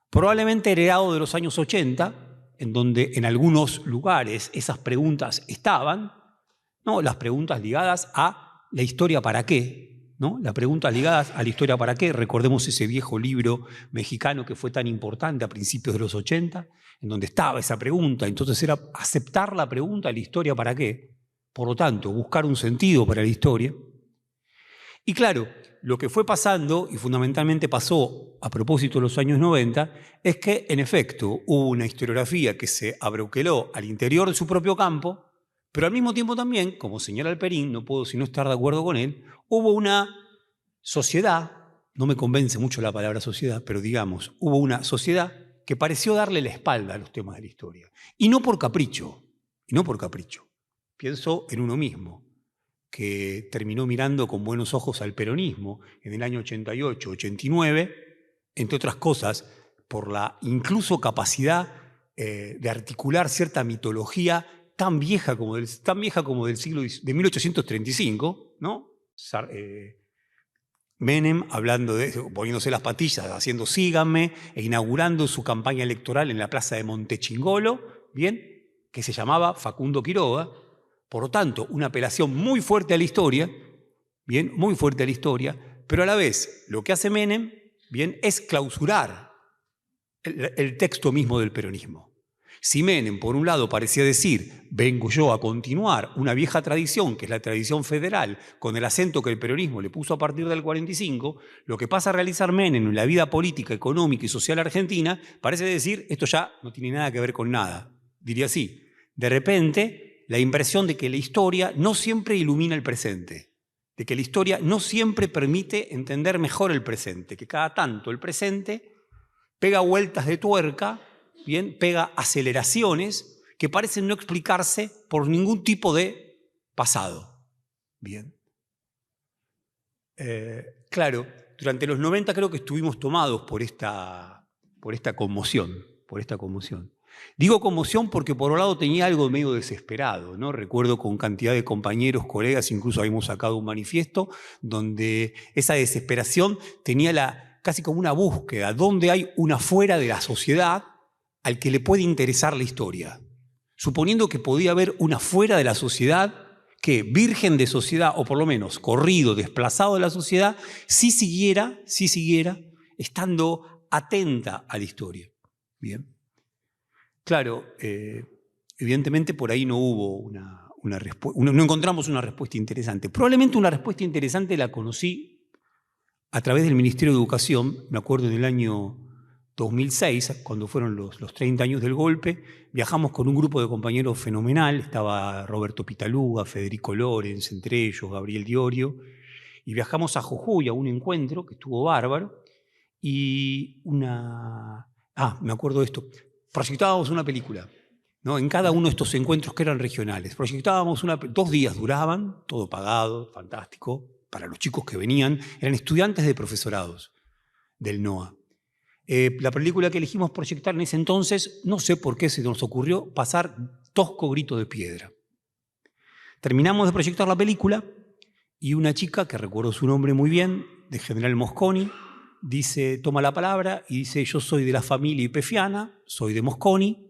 [SPEAKER 3] Probablemente heredado de los años 80, en donde en algunos lugares esas preguntas estaban, ¿no? Las preguntas ligadas a la historia para qué, ¿no? Las preguntas ligadas a la historia para qué. Recordemos ese viejo libro mexicano que fue tan importante a principios de los 80, en donde estaba esa pregunta. Entonces era aceptar la pregunta, la historia para qué. Por lo tanto, buscar un sentido para la historia. Y claro, lo que fue pasando, y fundamentalmente pasó a propósito de los años 90, es que, en efecto, hubo una historiografía que se abroqueló al interior de su propio campo, pero al mismo tiempo también, como señala Alperín, no puedo sino estar de acuerdo con él, hubo una sociedad, no me convence mucho la palabra sociedad, pero digamos, hubo una sociedad que pareció darle la espalda a los temas de la historia. Y no por capricho, Pienso en uno mismo, que terminó mirando con buenos ojos al peronismo en el año 88, 89, entre otras cosas, por la incluso capacidad de articular cierta mitología tan vieja como del siglo de 1835, ¿no? Menem hablando poniéndose las patillas, haciendo síganme, e inaugurando su campaña electoral en la plaza de Montechingolo, ¿bien? Que se llamaba Facundo Quiroga. Por lo tanto, una apelación muy fuerte a la historia, bien, muy fuerte a la historia, pero a la vez lo que hace Menem, bien, es clausurar el texto mismo del peronismo. Si Menem, por un lado, parecía decir, vengo yo a continuar una vieja tradición, que es la tradición federal, con el acento que el peronismo le puso a partir del 45, lo que pasa a realizar Menem en la vida política, económica y social argentina, parece decir, esto ya no tiene nada que ver con nada. Diría así, de repente, la impresión de que la historia no siempre ilumina el presente, de que la historia no siempre permite entender mejor el presente, que cada tanto el presente pega vueltas de tuerca, bien, pega aceleraciones que parecen no explicarse por ningún tipo de pasado. Bien. Claro, durante los 90 creo que estuvimos tomados por esta conmoción, Digo conmoción porque por un lado tenía algo medio desesperado, ¿no? Recuerdo con cantidad de compañeros, colegas, incluso habíamos sacado un manifiesto donde esa desesperación tenía casi como una búsqueda, donde hay una fuera de la sociedad al que le puede interesar la historia. suponiendo que podía haber una fuera de la sociedad que, virgen de sociedad, o por lo menos corrido, desplazado de la sociedad, sí siguiera estando atenta a la historia. Bien. Claro, evidentemente por ahí no hubo una respuesta, no encontramos una respuesta interesante. Probablemente una respuesta interesante la conocí a través del Ministerio de Educación, me acuerdo del año 2006, cuando fueron los 30 años del golpe. Viajamos con un grupo de compañeros fenomenal, estaba Roberto Pitaluga, Federico Lorenz, entre ellos Gabriel Diorio, y viajamos a Jujuy a un encuentro que estuvo bárbaro, y me acuerdo de esto, proyectábamos una película, ¿no? En cada uno de estos encuentros que eran regionales. Proyectábamos 2 días duraban, todo pagado, fantástico, para los chicos que venían, eran estudiantes de profesorados del NOA. La película que elegimos proyectar en ese entonces, no sé por qué se nos ocurrió pasar Tosco Grito de Piedra. Terminamos de proyectar la película y una chica, que recuerdo su nombre muy bien, de General Mosconi, toma la palabra y dice: yo soy de la familia ipefiana, soy de Mosconi,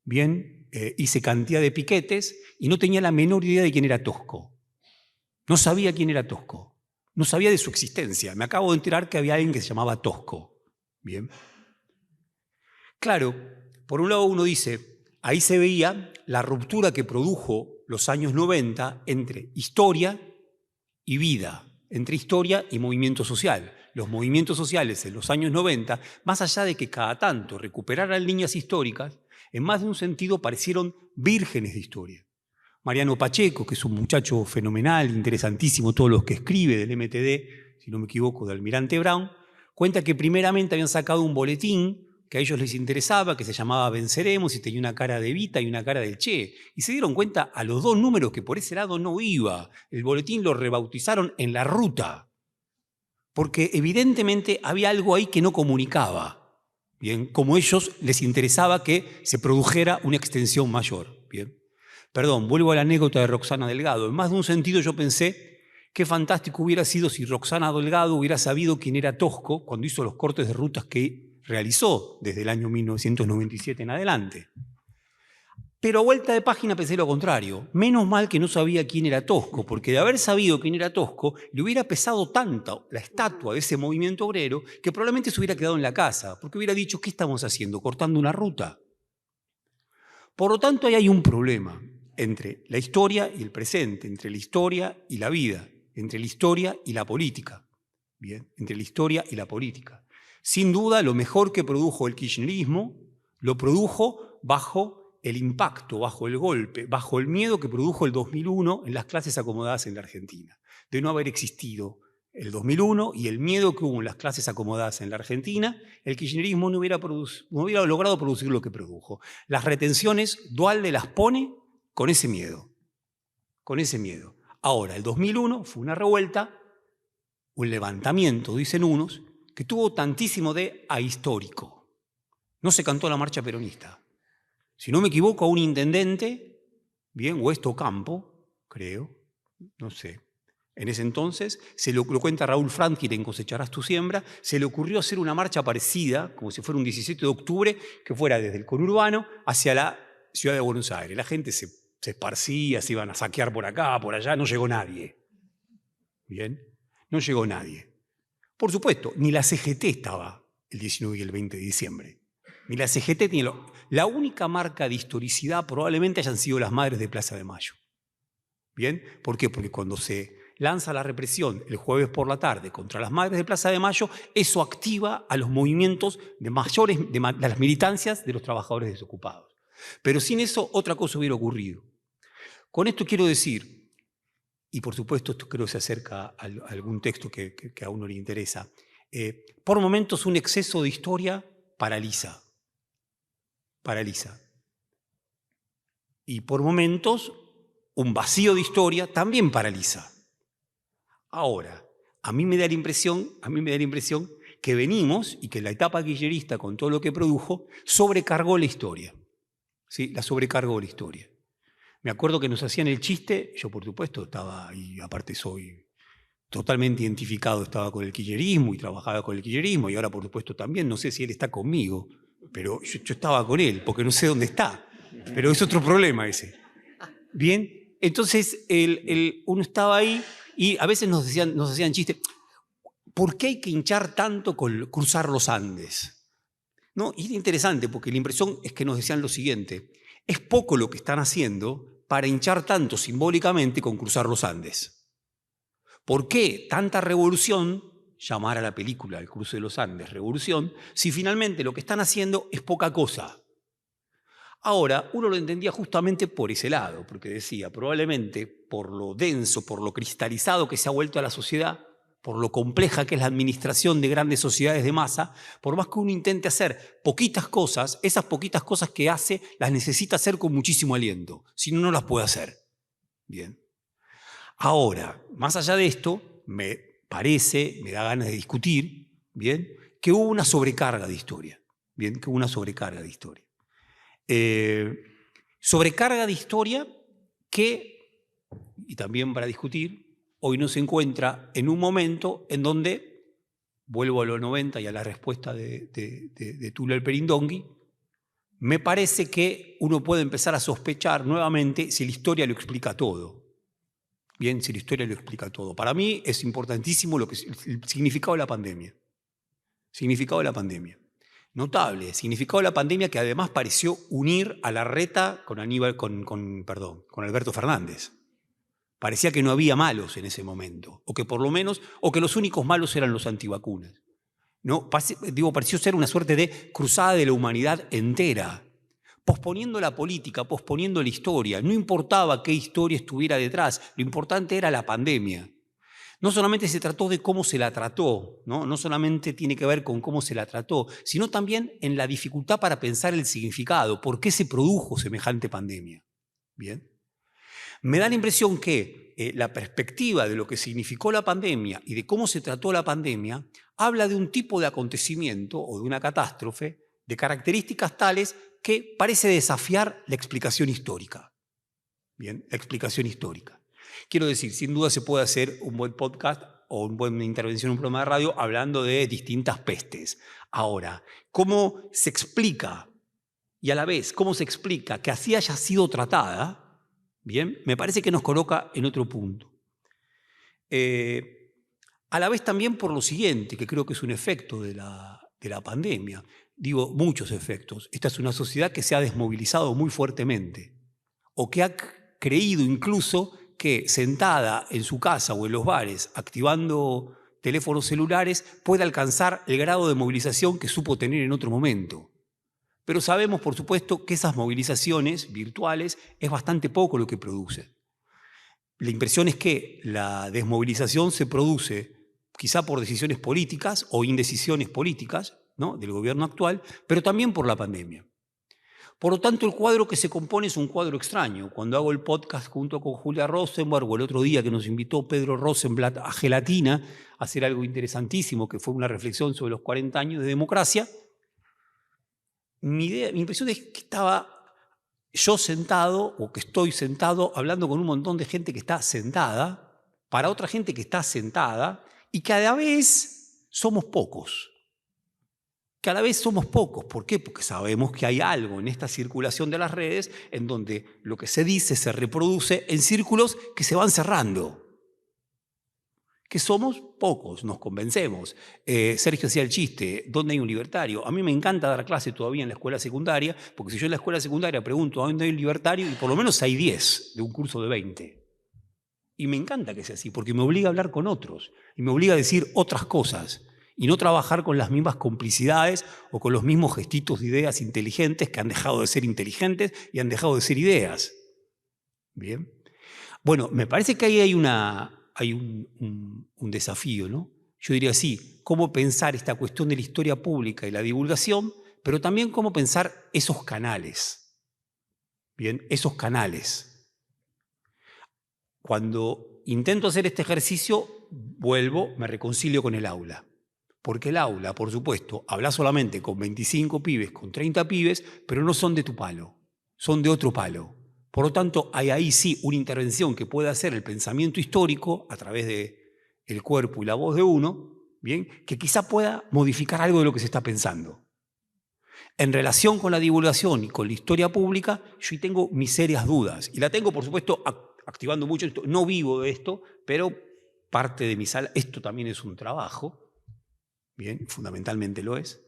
[SPEAKER 3] bien, hice cantidad de piquetes y no tenía la menor idea de quién era Tosco. No sabía quién era Tosco, no sabía de su existencia. Me acabo de enterar que había alguien que se llamaba Tosco. Bien. Claro, por un lado uno dice, ahí se veía la ruptura que produjo los años 90 entre historia y vida, entre historia y movimiento social. Los movimientos sociales en los años 90, más allá de que cada tanto recuperaran líneas históricas, en más de un sentido parecieron vírgenes de historia. Mariano Pacheco, que es un muchacho fenomenal, interesantísimo, todos los que escribe del MTD, si no me equivoco, de Almirante Brown, cuenta que primeramente habían sacado un boletín que a ellos les interesaba, que se llamaba Venceremos, y tenía una cara de Evita y una cara del Che. Y se dieron cuenta a los 2 números que por ese lado no iba. El boletín lo rebautizaron En la Ruta, porque evidentemente había algo ahí que no comunicaba. Bien, como a ellos les interesaba que se produjera una extensión mayor. Bien. Perdón, vuelvo a la anécdota de Roxana Delgado. En más de un sentido yo pensé: qué fantástico hubiera sido si Roxana Delgado hubiera sabido quién era Tosco cuando hizo los cortes de rutas que realizó desde el año 1997 en adelante. Pero a vuelta de página pensé lo contrario. Menos mal que no sabía quién era Tosco, porque de haber sabido quién era Tosco, le hubiera pesado tanto la estatua de ese movimiento obrero que probablemente se hubiera quedado en la casa, porque hubiera dicho: ¿qué estamos haciendo? ¿Cortando una ruta? Por lo tanto, ahí hay un problema entre la historia y el presente, entre la historia y la vida, entre la historia y la política. Bien, entre la historia y la política. Sin duda, lo mejor que produjo el kirchnerismo lo produjo bajo el impacto, bajo el golpe, bajo el miedo que produjo el 2001 en las clases acomodadas en la Argentina. De no haber existido el 2001 y el miedo que hubo en las clases acomodadas en la Argentina, el kirchnerismo no hubiera logrado producir lo que produjo. Las retenciones, Duhalde las pone con ese miedo. Con ese miedo. Ahora, el 2001 fue una revuelta, un levantamiento, dicen unos, que tuvo tantísimo de ahistórico. No se cantó la marcha peronista. Si no me equivoco, a un intendente, bien, Huesto Campo, creo, no sé, en ese entonces, lo cuenta Raúl Franklin en Cosecharás tu siembra, se le ocurrió hacer una marcha parecida, como si fuera un 17 de octubre, que fuera desde el conurbano hacia la ciudad de Buenos Aires. La gente se esparcía, se iban a saquear por acá, por allá, no llegó nadie. Bien, no llegó nadie. Por supuesto, ni la CGT estaba el 19 y el 20 de diciembre. Ni la CGT tiene la única marca de historicidad probablemente hayan sido las madres de Plaza de Mayo. ¿Bien? ¿Por qué? Porque cuando se lanza la represión el jueves por la tarde contra las madres de Plaza de Mayo, eso activa a los movimientos de las militancias de los trabajadores desocupados. Pero sin eso, otra cosa hubiera ocurrido. Con esto quiero decir, y por supuesto esto creo que se acerca a algún texto que a uno le interesa, por momentos un exceso de historia paraliza. Y por momentos un vacío de historia también paraliza. Ahora, a mí me da la impresión que venimos y que la etapa kirchnerista, con todo lo que produjo, sobrecargó la historia. ¿Sí? La sobrecargó la historia. Me acuerdo que nos hacían el chiste, yo por supuesto estaba, y aparte soy totalmente identificado, estaba con el kirchnerismo y trabajaba con el kirchnerismo, y ahora por supuesto también, no sé si él está conmigo, pero yo estaba con él, porque no sé dónde está. pero es otro problema ese. Bien, entonces uno estaba ahí y a veces nos hacían chistes. ¿Por qué hay que hinchar tanto con cruzar los Andes? ¿No? Y es interesante porque la impresión es que nos decían lo siguiente: es poco lo que están haciendo para hinchar tanto simbólicamente con cruzar los Andes. ¿Por qué tanta revolución, llamar a la película El cruce de los Andes revolución, si finalmente lo que están haciendo es poca cosa? Ahora, uno lo entendía justamente por ese lado, porque decía, probablemente por lo denso, por lo cristalizado que se ha vuelto a la sociedad, por lo compleja que es la administración de grandes sociedades de masa, por más que uno intente hacer poquitas cosas, esas poquitas cosas que hace las necesita hacer con muchísimo aliento, si no, no las puede hacer. Bien. Ahora, más allá de esto, me da ganas de discutir, bien, que hubo una sobrecarga de historia. Bien, que hubo una sobrecarga de historia. Sobrecarga de historia que, y también para discutir, hoy no se encuentra en un momento en donde, vuelvo a los 90 y a la respuesta de Tula el Perindongui, me parece que uno puede empezar a sospechar nuevamente si la historia lo explica todo. Bien, si la historia lo explica todo. Para mí es importantísimo el significado de la pandemia. Significado de la pandemia. Notable, significado de la pandemia que además pareció unir a Larreta con Alberto Fernández. Parecía que no había malos en ese momento, o que por lo menos, o que los únicos malos eran los antivacunas. ¿No? Pareció ser una suerte de cruzada de la humanidad entera, posponiendo la política, posponiendo la historia. No importaba qué historia estuviera detrás, lo importante era la pandemia. No solamente se trató de cómo se la trató, no solamente tiene que ver con cómo se la trató, sino también en la dificultad para pensar el significado, por qué se produjo semejante pandemia. Bien. Me da la impresión que la perspectiva de lo que significó la pandemia y de cómo se trató la pandemia habla de un tipo de acontecimiento o de una catástrofe de características tales que parece desafiar la explicación histórica. Bien, la explicación histórica. Quiero decir, sin duda se puede hacer un buen podcast o una buena intervención en un programa de radio hablando de distintas pestes. Ahora, ¿cómo se explica y a la vez cómo se explica que así haya sido tratada? Bien, me parece que nos coloca en otro punto. A la vez también por lo siguiente, que creo que es un efecto de la pandemia. Digo, muchos efectos. Esta es una sociedad que se ha desmovilizado muy fuertemente o que ha creído incluso que sentada en su casa o en los bares activando teléfonos celulares puede alcanzar el grado de movilización que supo tener en otro momento. Pero sabemos, por supuesto, que esas movilizaciones virtuales es bastante poco lo que produce. La impresión es que la desmovilización se produce quizá por decisiones políticas o indecisiones políticas, ¿no?, del gobierno actual, pero también por la pandemia. Por lo tanto, el cuadro que se compone es un cuadro extraño. Cuando hago el podcast junto con Julia Rosenberg, o el otro día que nos invitó Pedro Rosenblatt a Gelatina a hacer algo interesantísimo, que fue una reflexión sobre los 40 años de democracia, mi impresión es que estaba yo sentado, o que estoy sentado, hablando con un montón de gente que está sentada, para otra gente que está sentada, y que a la vez somos pocos. Cada vez somos pocos. ¿Por qué? Porque sabemos que hay algo en esta circulación de las redes en donde lo que se dice se reproduce en círculos que se van cerrando. Que somos pocos, nos convencemos. Sergio hacía el chiste, ¿dónde hay un libertario? A mí me encanta dar clase todavía en la escuela secundaria, porque si yo en la escuela secundaria pregunto ¿a dónde hay un libertario? Y por lo menos hay 10 de un curso de 20. Y me encanta que sea así, porque me obliga a hablar con otros, y me obliga a decir otras cosas, y no trabajar con las mismas complicidades o con los mismos gestitos de ideas inteligentes que han dejado de ser inteligentes y han dejado de ser ideas. Bien. Bueno, me parece que ahí hay un desafío, ¿no? Yo diría así, cómo pensar esta cuestión de la historia pública y la divulgación, pero también cómo pensar esos canales. Bien, esos canales. Cuando intento hacer este ejercicio, me reconcilio con el aula. Porque el aula, por supuesto, habla solamente con 25 pibes, con 30 pibes, pero no son de tu palo, son de otro palo. Por lo tanto, hay ahí sí una intervención que puede hacer el pensamiento histórico a través del cuerpo y la voz de uno, ¿bien?, que quizá pueda modificar algo de lo que se está pensando. En relación con la divulgación y con la historia pública, yo tengo mis serias dudas. Y la tengo, por supuesto, activando mucho esto. No vivo de esto, pero parte de mi sala, esto también es un trabajo, bien, fundamentalmente lo es,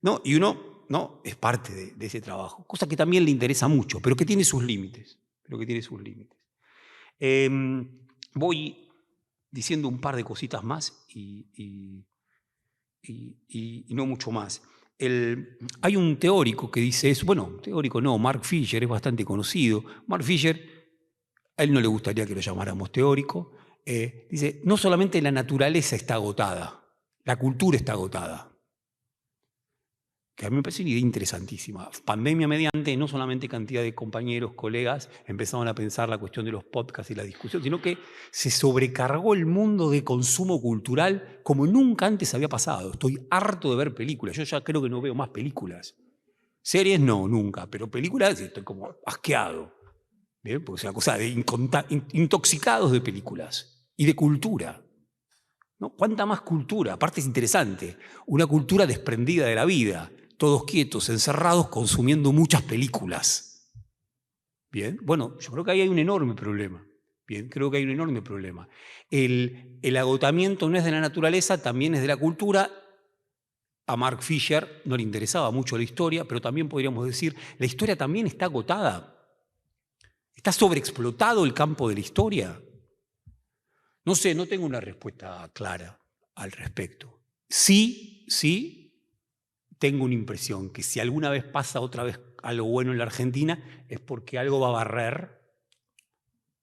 [SPEAKER 3] ¿no? Y uno, ¿no?, es parte de ese trabajo, cosa que también le interesa mucho, pero que tiene sus límites, voy diciendo un par de cositas más y no mucho más. Hay un teórico que dice eso, bueno, teórico no, Mark Fisher, es bastante conocido. Mark Fisher, a él no le gustaría que lo llamáramos teórico, dice, no solamente la naturaleza está agotada, la cultura está agotada. Que a mí me parece una idea interesantísima. Pandemia mediante, no solamente cantidad de compañeros, colegas, empezaron a pensar la cuestión de los podcasts y la discusión, sino que se sobrecargó el mundo de consumo cultural como nunca antes había pasado. Estoy harto de ver películas. Yo ya creo que no veo más películas. Series no, nunca, pero películas estoy como asqueado. ¿Bien? Porque es una cosa de intoxicados de películas y de cultura. ¿No? ¿Cuánta más cultura? Aparte es interesante, una cultura desprendida de la vida, todos quietos, encerrados, consumiendo muchas películas. Bien, bueno, yo creo que ahí hay un enorme problema. Bien, creo que hay un enorme problema. El agotamiento no es de la naturaleza, también es de la cultura. A Mark Fisher no le interesaba mucho la historia, pero también podríamos decir, la historia también está agotada. ¿Está sobreexplotado el campo de la historia? No sé, no tengo una respuesta clara al respecto. Sí, tengo una impresión que si alguna vez pasa otra vez algo bueno en la Argentina es porque algo va a barrer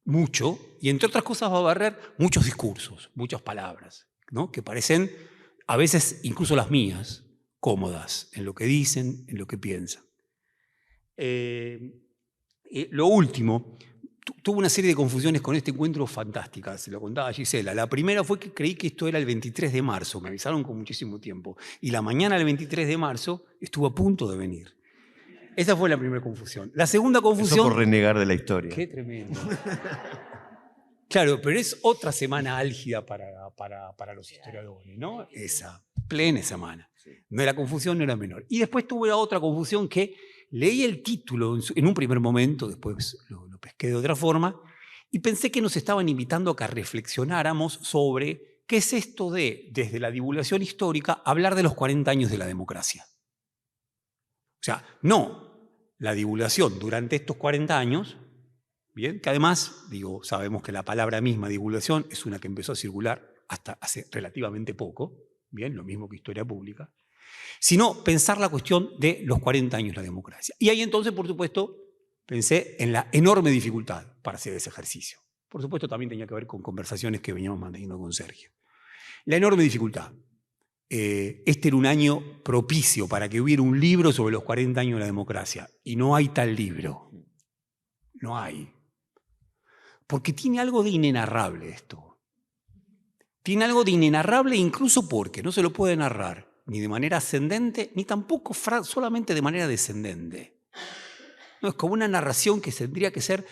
[SPEAKER 3] mucho, y entre otras cosas va a barrer muchos discursos, muchas palabras, ¿no?, que parecen, a veces incluso las mías, cómodas en lo que dicen, en lo que piensan. Lo último, tuve una serie de confusiones con este encuentro fantásticas, se lo contaba Gisela. La primera fue que creí que esto era el 23 de marzo, me avisaron con muchísimo tiempo, y la mañana del 23 de marzo estuvo a punto de venir. Esa fue la primera confusión. La segunda confusión...
[SPEAKER 2] Eso por renegar de la historia.
[SPEAKER 3] Qué tremendo. Claro, pero es otra semana álgida para los historiadores, ¿no? Esa, plena semana. No, la confusión no era menor. Y después tuve otra confusión que leí el título en un primer momento, después lo pesqué de otra forma, y pensé que nos estaban invitando a que reflexionáramos sobre qué es esto de, desde la divulgación histórica, hablar de los 40 años de la democracia. O sea, no la divulgación durante estos 40 años, bien, que además, digo, sabemos que la palabra misma divulgación es una que empezó a circular hasta hace relativamente poco, bien, lo mismo que historia pública, sino pensar la cuestión de los 40 años de la democracia. Y ahí entonces, por supuesto, pensé en la enorme dificultad para hacer ese ejercicio. Por supuesto, también tenía que ver con conversaciones que veníamos manteniendo con Sergio. La enorme dificultad. Este era un año propicio para que hubiera un libro sobre los 40 años de la democracia. Y no hay tal libro. No hay. Porque tiene algo de inenarrable esto. Tiene algo de inenarrable incluso porque no se lo puede narrar ni de manera ascendente, ni tampoco solamente de manera descendente. No, es como una narración que tendría que ser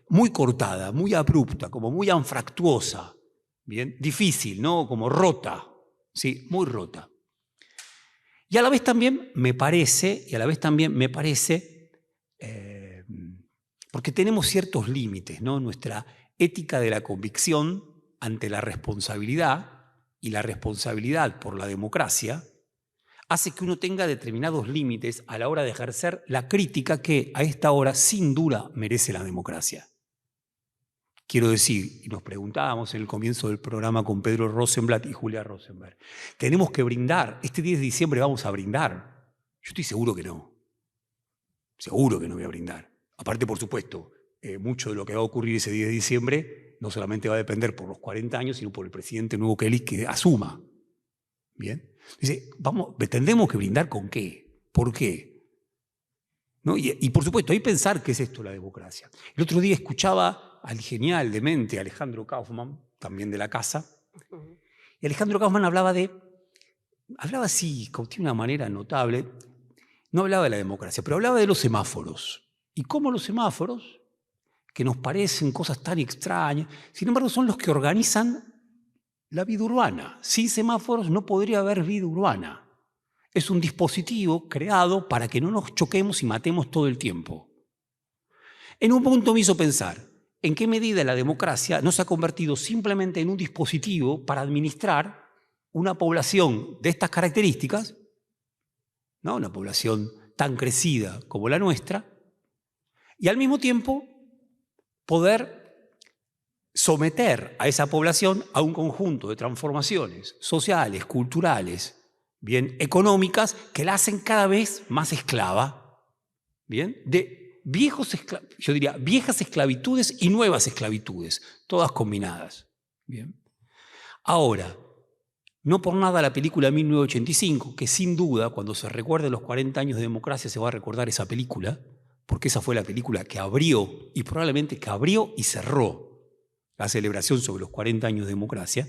[SPEAKER 3] muy cortada, muy abrupta, como muy anfractuosa, bien, difícil, ¿no? Como rota, sí, muy rota. Y a la vez también me parece, porque tenemos ciertos límites, ¿no? Nuestra ética de la convicción ante la responsabilidad y la responsabilidad por la democracia hace que uno tenga determinados límites a la hora de ejercer la crítica que a esta hora sin duda merece la democracia. Quiero decir, y nos preguntábamos en el comienzo del programa con Pedro Rosenblatt y Julia Rosenberg, tenemos que brindar, este 10 de diciembre vamos a brindar. Yo estoy seguro que no. Seguro que no voy a brindar. Aparte, por supuesto, mucho de lo que va a ocurrir ese 10 de diciembre no solamente va a depender por los 40 años, sino por el presidente nuevo que asuma. ¿Bien? Dice, ¿tendremos que brindar con qué? ¿Por qué? ¿No? Y por supuesto, hay que pensar qué es esto la democracia. El otro día escuchaba al genial, demente Alejandro Kaufman, también de la casa, y Alejandro Kaufman hablaba así, de una manera notable, no hablaba de la democracia, pero hablaba de los semáforos. Y cómo los semáforos, que nos parecen cosas tan extrañas, sin embargo son los que organizan la vida urbana. Sin semáforos no podría haber vida urbana. Es un dispositivo creado para que no nos choquemos y matemos todo el tiempo. En un punto me hizo pensar, ¿en qué medida la democracia no se ha convertido simplemente en un dispositivo para administrar una población de estas características, ¿no? Una población tan crecida como la nuestra, y al mismo tiempo poder someter a esa población a un conjunto de transformaciones sociales, culturales, bien, económicas, que la hacen cada vez más esclava, bien, de yo diría, viejas esclavitudes y nuevas esclavitudes, todas combinadas. Bien. Ahora, no por nada la película 1985, que sin duda, cuando se recuerde los 40 años de democracia, se va a recordar esa película, porque esa fue la película que abrió, y probablemente que abrió y cerró la celebración sobre los 40 años de democracia,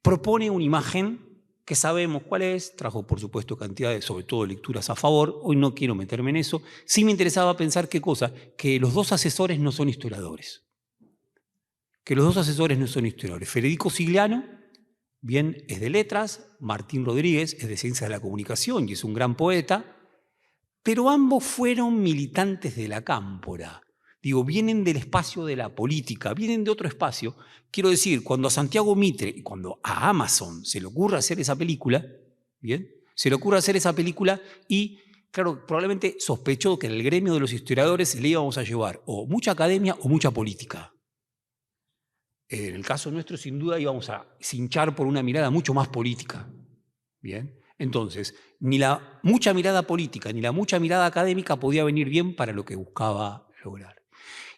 [SPEAKER 3] propone una imagen que sabemos cuál es, trajo por supuesto cantidades, sobre todo lecturas a favor, hoy no quiero meterme en eso, sí me interesaba pensar qué cosa, que los dos asesores no son historiadores. Federico Sigliano, bien, es de letras, Martín Rodríguez es de ciencias de la comunicación y es un gran poeta, pero ambos fueron militantes de la cámpora. Digo, vienen del espacio de la política, vienen de otro espacio. Quiero decir, cuando a Santiago Mitre y cuando a Amazon se le ocurre hacer esa película, ¿bien? Se le ocurre hacer esa película y, claro, probablemente sospechó que en el gremio de los historiadores le íbamos a llevar o mucha academia o mucha política. En el caso nuestro, sin duda, íbamos a cinchar por una mirada mucho más política. ¿Bien? Entonces, ni la mucha mirada política ni la mucha mirada académica podía venir bien para lo que buscaba lograr.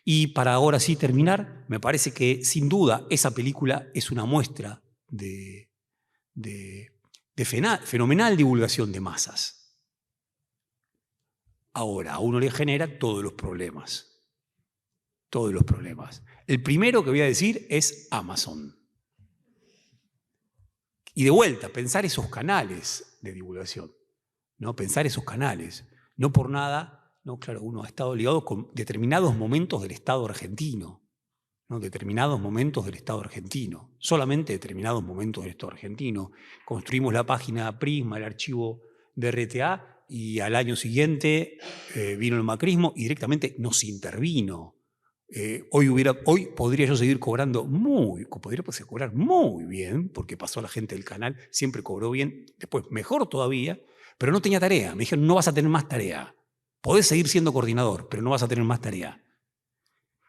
[SPEAKER 3] Y para ahora sí terminar, me parece que sin duda esa película es una muestra de fenomenal divulgación de masas. Ahora, a uno le genera todos los problemas. Todos los problemas. El primero que voy a decir es Amazon. Y de vuelta, pensar esos canales de divulgación, ¿no? Pensar esos canales. No por nada, no, claro, uno ha estado ligado con determinados momentos del Estado argentino, ¿no? Determinados momentos del Estado argentino, solamente determinados momentos del Estado argentino. Construimos la página Prisma, el archivo de RTA, y al año siguiente vino el macrismo y directamente nos intervino. Hoy podría yo seguir cobrando podría cobrar muy bien, porque pasó la gente del canal, siempre cobró bien, después mejor todavía, pero no tenía tarea. Me dijeron, no vas a tener más tarea. Podés seguir siendo coordinador, pero no vas a tener más tarea.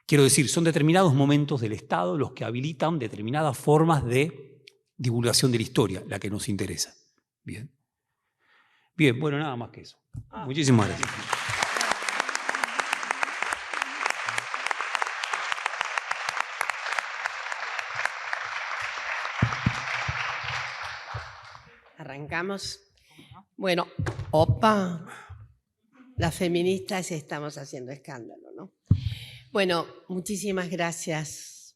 [SPEAKER 3] Quiero decir, son determinados momentos del Estado los que habilitan determinadas formas de divulgación de la historia, la que nos interesa. Bien. Bien, bueno, nada más que eso. Muchísimas gracias.
[SPEAKER 4] Arrancamos. Bueno, opa, las feministas estamos haciendo escándalo, ¿no? Bueno, muchísimas gracias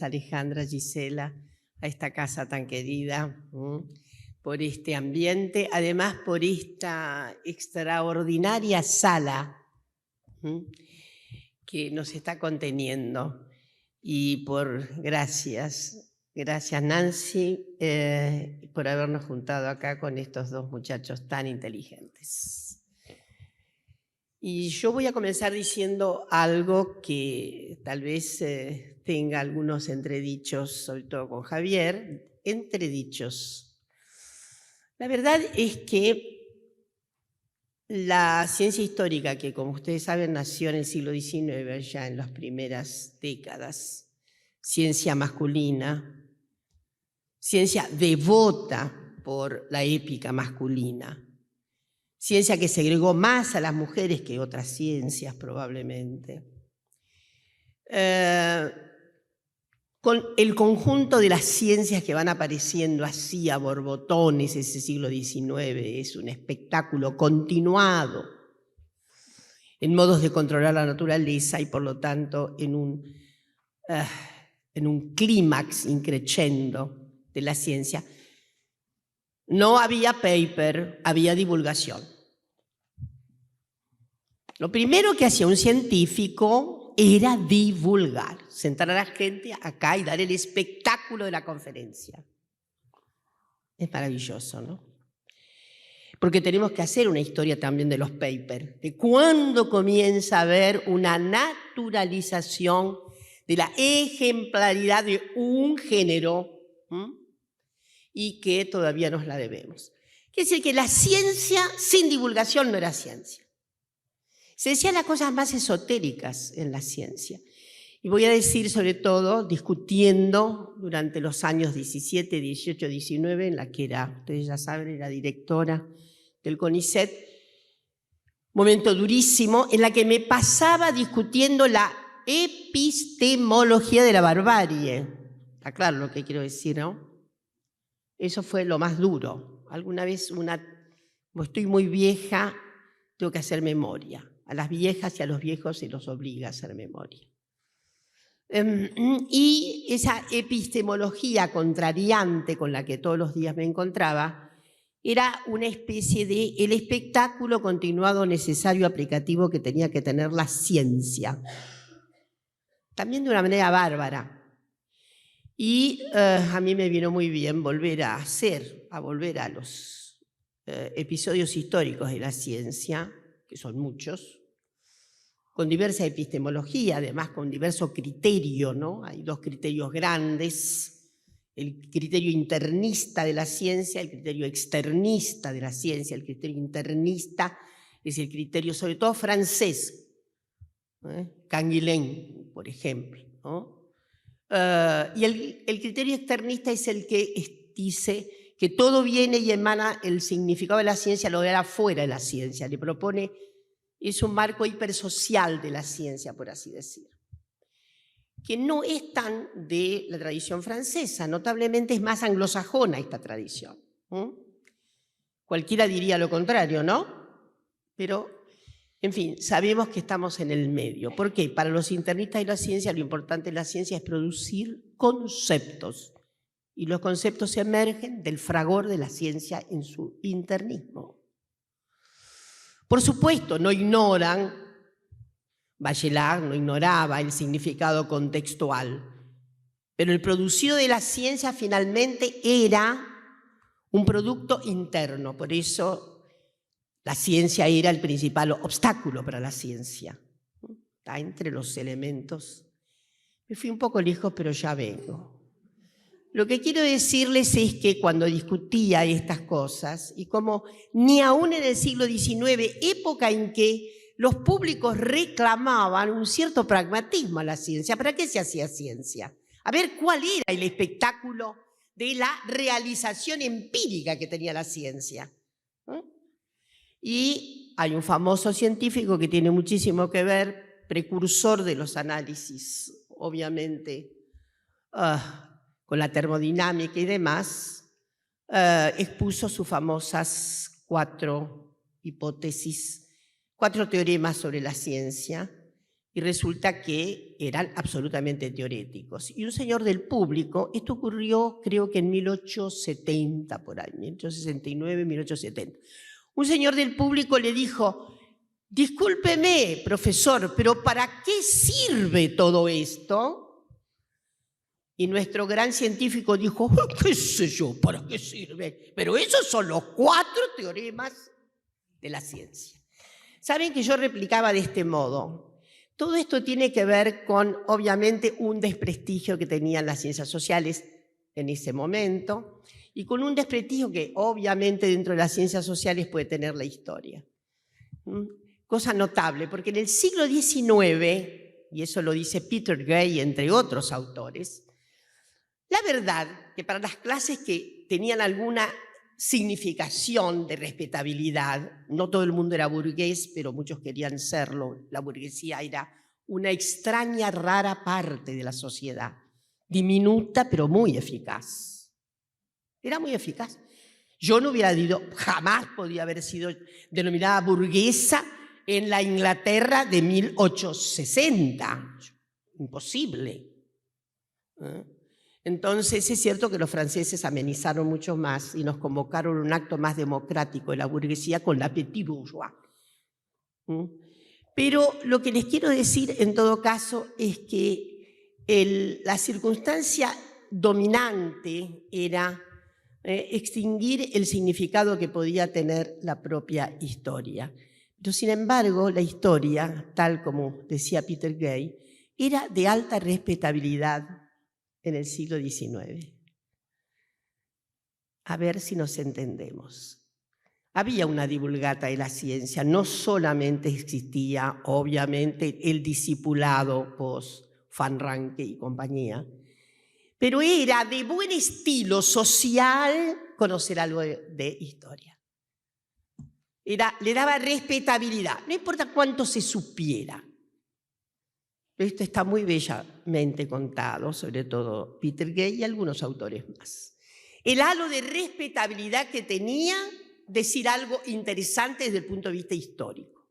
[SPEAKER 4] Alejandra, Gisela, a esta casa tan querida, por este ambiente, además por esta extraordinaria sala que nos está conteniendo, y gracias Nancy por habernos juntado acá con estos dos muchachos tan inteligentes. Y yo voy a comenzar diciendo algo que tal vez tenga algunos entredichos, sobre todo con Javier, entredichos. La verdad es que la ciencia histórica, que como ustedes saben nació en el siglo XIX, ya en las primeras décadas, ciencia masculina, ciencia devota por la épica masculina, ciencia que segregó más a las mujeres que otras ciencias probablemente. Con el conjunto de las ciencias que van apareciendo así a borbotones ese siglo XIX, es un espectáculo continuado en modos de controlar la naturaleza y por lo tanto en un clímax increchendo de la ciencia. No había paper, había divulgación. Lo primero que hacía un científico era divulgar, sentar a la gente acá y dar el espectáculo de la conferencia. Es maravilloso, ¿no? porque tenemos que hacer una historia también de los papers, de cuándo comienza a haber una naturalización de la ejemplaridad de un género, y que todavía nos la debemos. Quiere decir que la ciencia sin divulgación no era ciencia. Se decían las cosas más esotéricas en la ciencia. Y voy a decir, sobre todo, discutiendo durante los años 17, 18, 19, en la que era, ustedes ya saben, era directora del CONICET, momento durísimo, en la que me pasaba discutiendo la epistemología de la barbarie. Está claro lo que quiero decir, ¿no? Eso fue lo más duro. Alguna vez, como estoy muy vieja, tengo que hacer memoria. A las viejas y a los viejos se los obliga a hacer memoria. Y esa epistemología contrariante con la que todos los días me encontraba era una especie de el espectáculo continuado necesario aplicativo que tenía que tener la ciencia. También de una manera bárbara. Y a mí me vino muy bien volver a los episodios históricos de la ciencia, que son muchos, con diversa epistemología, además con diverso criterio, ¿no? Hay dos criterios grandes, el criterio internista de la ciencia, el criterio externista de la ciencia. El criterio internista es el criterio, sobre todo francés, Canguilhem, por ejemplo, ¿no? Y el criterio externista es el que dice que todo viene y emana el significado de la ciencia, lo de afuera de la ciencia, le propone, es un marco hipersocial de la ciencia, por así decir, que no es tan de la tradición francesa, notablemente es más anglosajona esta tradición. Cualquiera diría lo contrario, ¿no? Pero, en fin, sabemos que estamos en el medio. ¿Por qué? Para los internistas de la ciencia, lo importante de la ciencia es producir conceptos. Y los conceptos emergen del fragor de la ciencia en su internismo. Por supuesto, no ignoran, Bachelard no ignoraba el significado contextual, pero el producido de la ciencia finalmente era un producto interno. Por eso la ciencia era el principal obstáculo para la ciencia. Está entre los elementos. Me fui un poco lejos, pero ya vengo. Lo que quiero decirles es que cuando discutía estas cosas, y como ni aún en el siglo XIX, época en que los públicos reclamaban un cierto pragmatismo a la ciencia, ¿para qué se hacía ciencia? A ver cuál era el espectáculo de la realización empírica que tenía la ciencia. Y hay un famoso científico que tiene muchísimo que ver, precursor de los análisis, obviamente, con la termodinámica y demás, expuso sus famosas 4 hipótesis, 4 teoremas sobre la ciencia, y resulta que eran absolutamente teoréticos. Y un señor del público, esto ocurrió creo que en 1870, por ahí, 1869, 1870, un señor del público le dijo: discúlpeme, profesor, pero ¿para qué sirve todo esto? Y nuestro gran científico dijo: ¿qué sé yo para qué sirve? Pero esos son los 4 teoremas de la ciencia. Saben que yo replicaba de este modo. Todo esto tiene que ver con, obviamente, un desprestigio que tenían las ciencias sociales en ese momento, y con un desprestigio que obviamente dentro de las ciencias sociales puede tener la historia. Cosa notable, porque en el siglo XIX, y eso lo dice Peter Gray entre otros autores, la verdad que para las clases que tenían alguna significación de respetabilidad, no todo el mundo era burgués, pero muchos querían serlo, la burguesía era una extraña, rara parte de la sociedad, diminuta pero muy eficaz. Era muy eficaz. Yo no hubiera dicho, jamás podía haber sido denominada burguesa en la Inglaterra de 1860. Imposible. Entonces es cierto que los franceses amenizaron mucho más y nos convocaron a un acto más democrático de la burguesía con la petit bourgeois. Pero lo que les quiero decir en todo caso es que la circunstancia dominante era extinguir el significado que podía tener la propia historia. Pero sin embargo, la historia, tal como decía Peter Gay, era de alta respetabilidad en el siglo XIX. A ver si nos entendemos. Había una divulgata de la ciencia, no solamente existía, obviamente, el discipulado post Van Ranke y compañía, pero era de buen estilo social conocer algo de historia. Le daba respetabilidad, no importa cuánto se supiera. Esto está muy bellamente contado, sobre todo Peter Gay y algunos autores más. El halo de respetabilidad que tenía decir algo interesante desde el punto de vista histórico.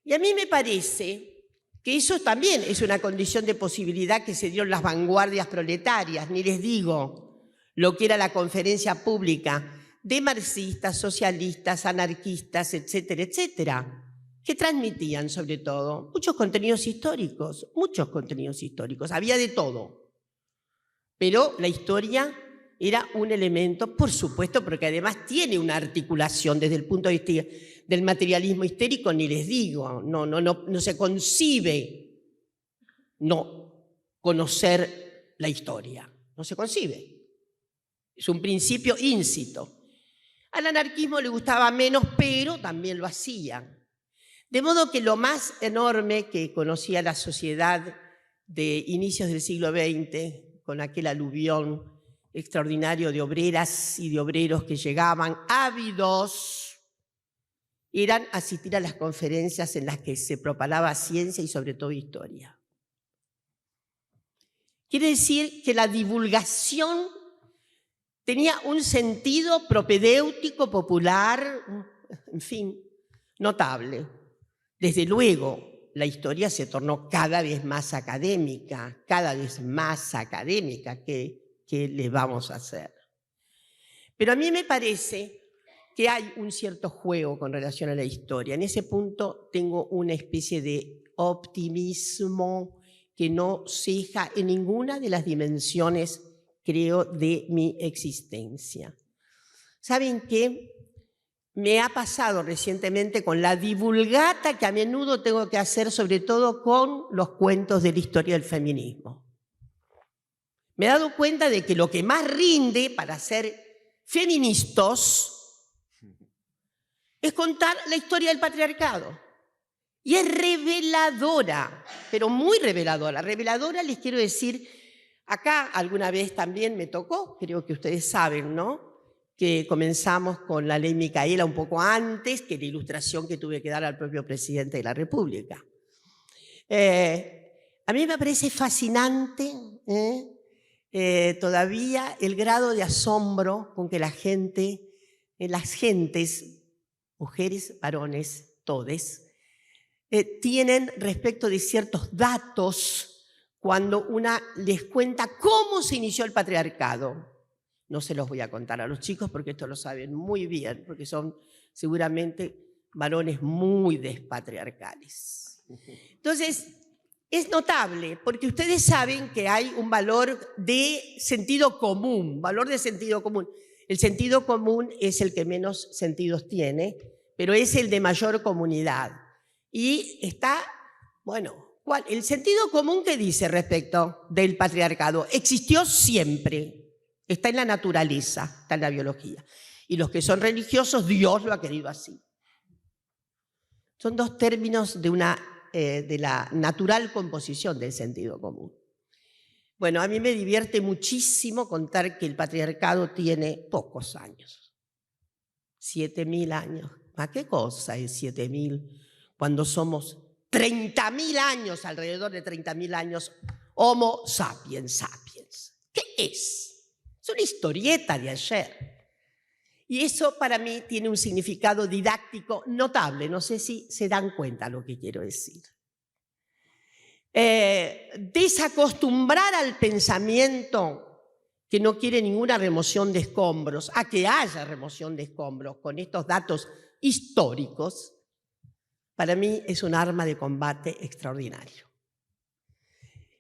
[SPEAKER 4] Y a mí me parece que eso también es una condición de posibilidad que se dio en las vanguardias proletarias, ni les digo lo que era la conferencia pública de marxistas, socialistas, anarquistas, etcétera, etcétera, que transmitían sobre todo muchos contenidos históricos, había de todo. Pero la historia era un elemento, por supuesto, porque además tiene una articulación desde el punto de vista del materialismo histérico, ni les digo, no se concibe no conocer la historia, no se concibe. Es un principio íncito. Al anarquismo le gustaba menos, pero también lo hacía. De modo que lo más enorme que conocía la sociedad de inicios del siglo XX, con aquel aluvión extraordinario de obreras y de obreros que llegaban ávidos, eran asistir a las conferencias en las que se propalaba ciencia y sobre todo historia. Quiere decir que la divulgación tenía un sentido propedéutico, popular, en fin, notable. Desde luego, la historia se tornó cada vez más académica, ¿qué le vamos a hacer? Pero a mí me parece que hay un cierto juego con relación a la historia. En ese punto tengo una especie de optimismo que no ceja en ninguna de las dimensiones, creo, de mi existencia. ¿Saben qué? Me ha pasado recientemente con la divulgata que a menudo tengo que hacer, sobre todo con los cuentos de la historia del feminismo. Me he dado cuenta de que lo que más rinde para ser feministas es contar la historia del patriarcado. Y es reveladora, pero muy reveladora. Reveladora, les quiero decir, acá alguna vez también me tocó, creo que ustedes saben, ¿no?, que comenzamos con la ley Micaela un poco antes que la ilustración que tuve que dar al propio presidente de la República. A mí me parece fascinante todavía el grado de asombro con que las gentes, mujeres, varones, todes, tienen respecto de ciertos datos cuando una les cuenta cómo se inició el patriarcado. No se los voy a contar a los chicos porque esto lo saben muy bien, porque son seguramente varones muy despatriarcales. Entonces, es notable porque ustedes saben que hay un valor de sentido común, El sentido común es el que menos sentidos tiene, pero es el de mayor comunidad. Y está, bueno, el sentido común que dice respecto del patriarcado existió siempre. Está en la naturaleza, está en la biología. Y los que son religiosos, Dios lo ha querido así. Son dos términos de la natural composición del sentido común. Bueno, a mí me divierte muchísimo contar que el patriarcado tiene pocos años. 7.000 años. ¿A qué cosa es 7.000 cuando somos 30.000 años, alrededor de 30.000 años, Homo sapiens sapiens? ¿Qué es? Es una historieta de ayer. Y eso para mí tiene un significado didáctico notable. No sé si se dan cuenta lo que quiero decir. Desacostumbrar al pensamiento que no quiere ninguna remoción de escombros, a que haya remoción de escombros con estos datos históricos, para mí es un arma de combate extraordinario.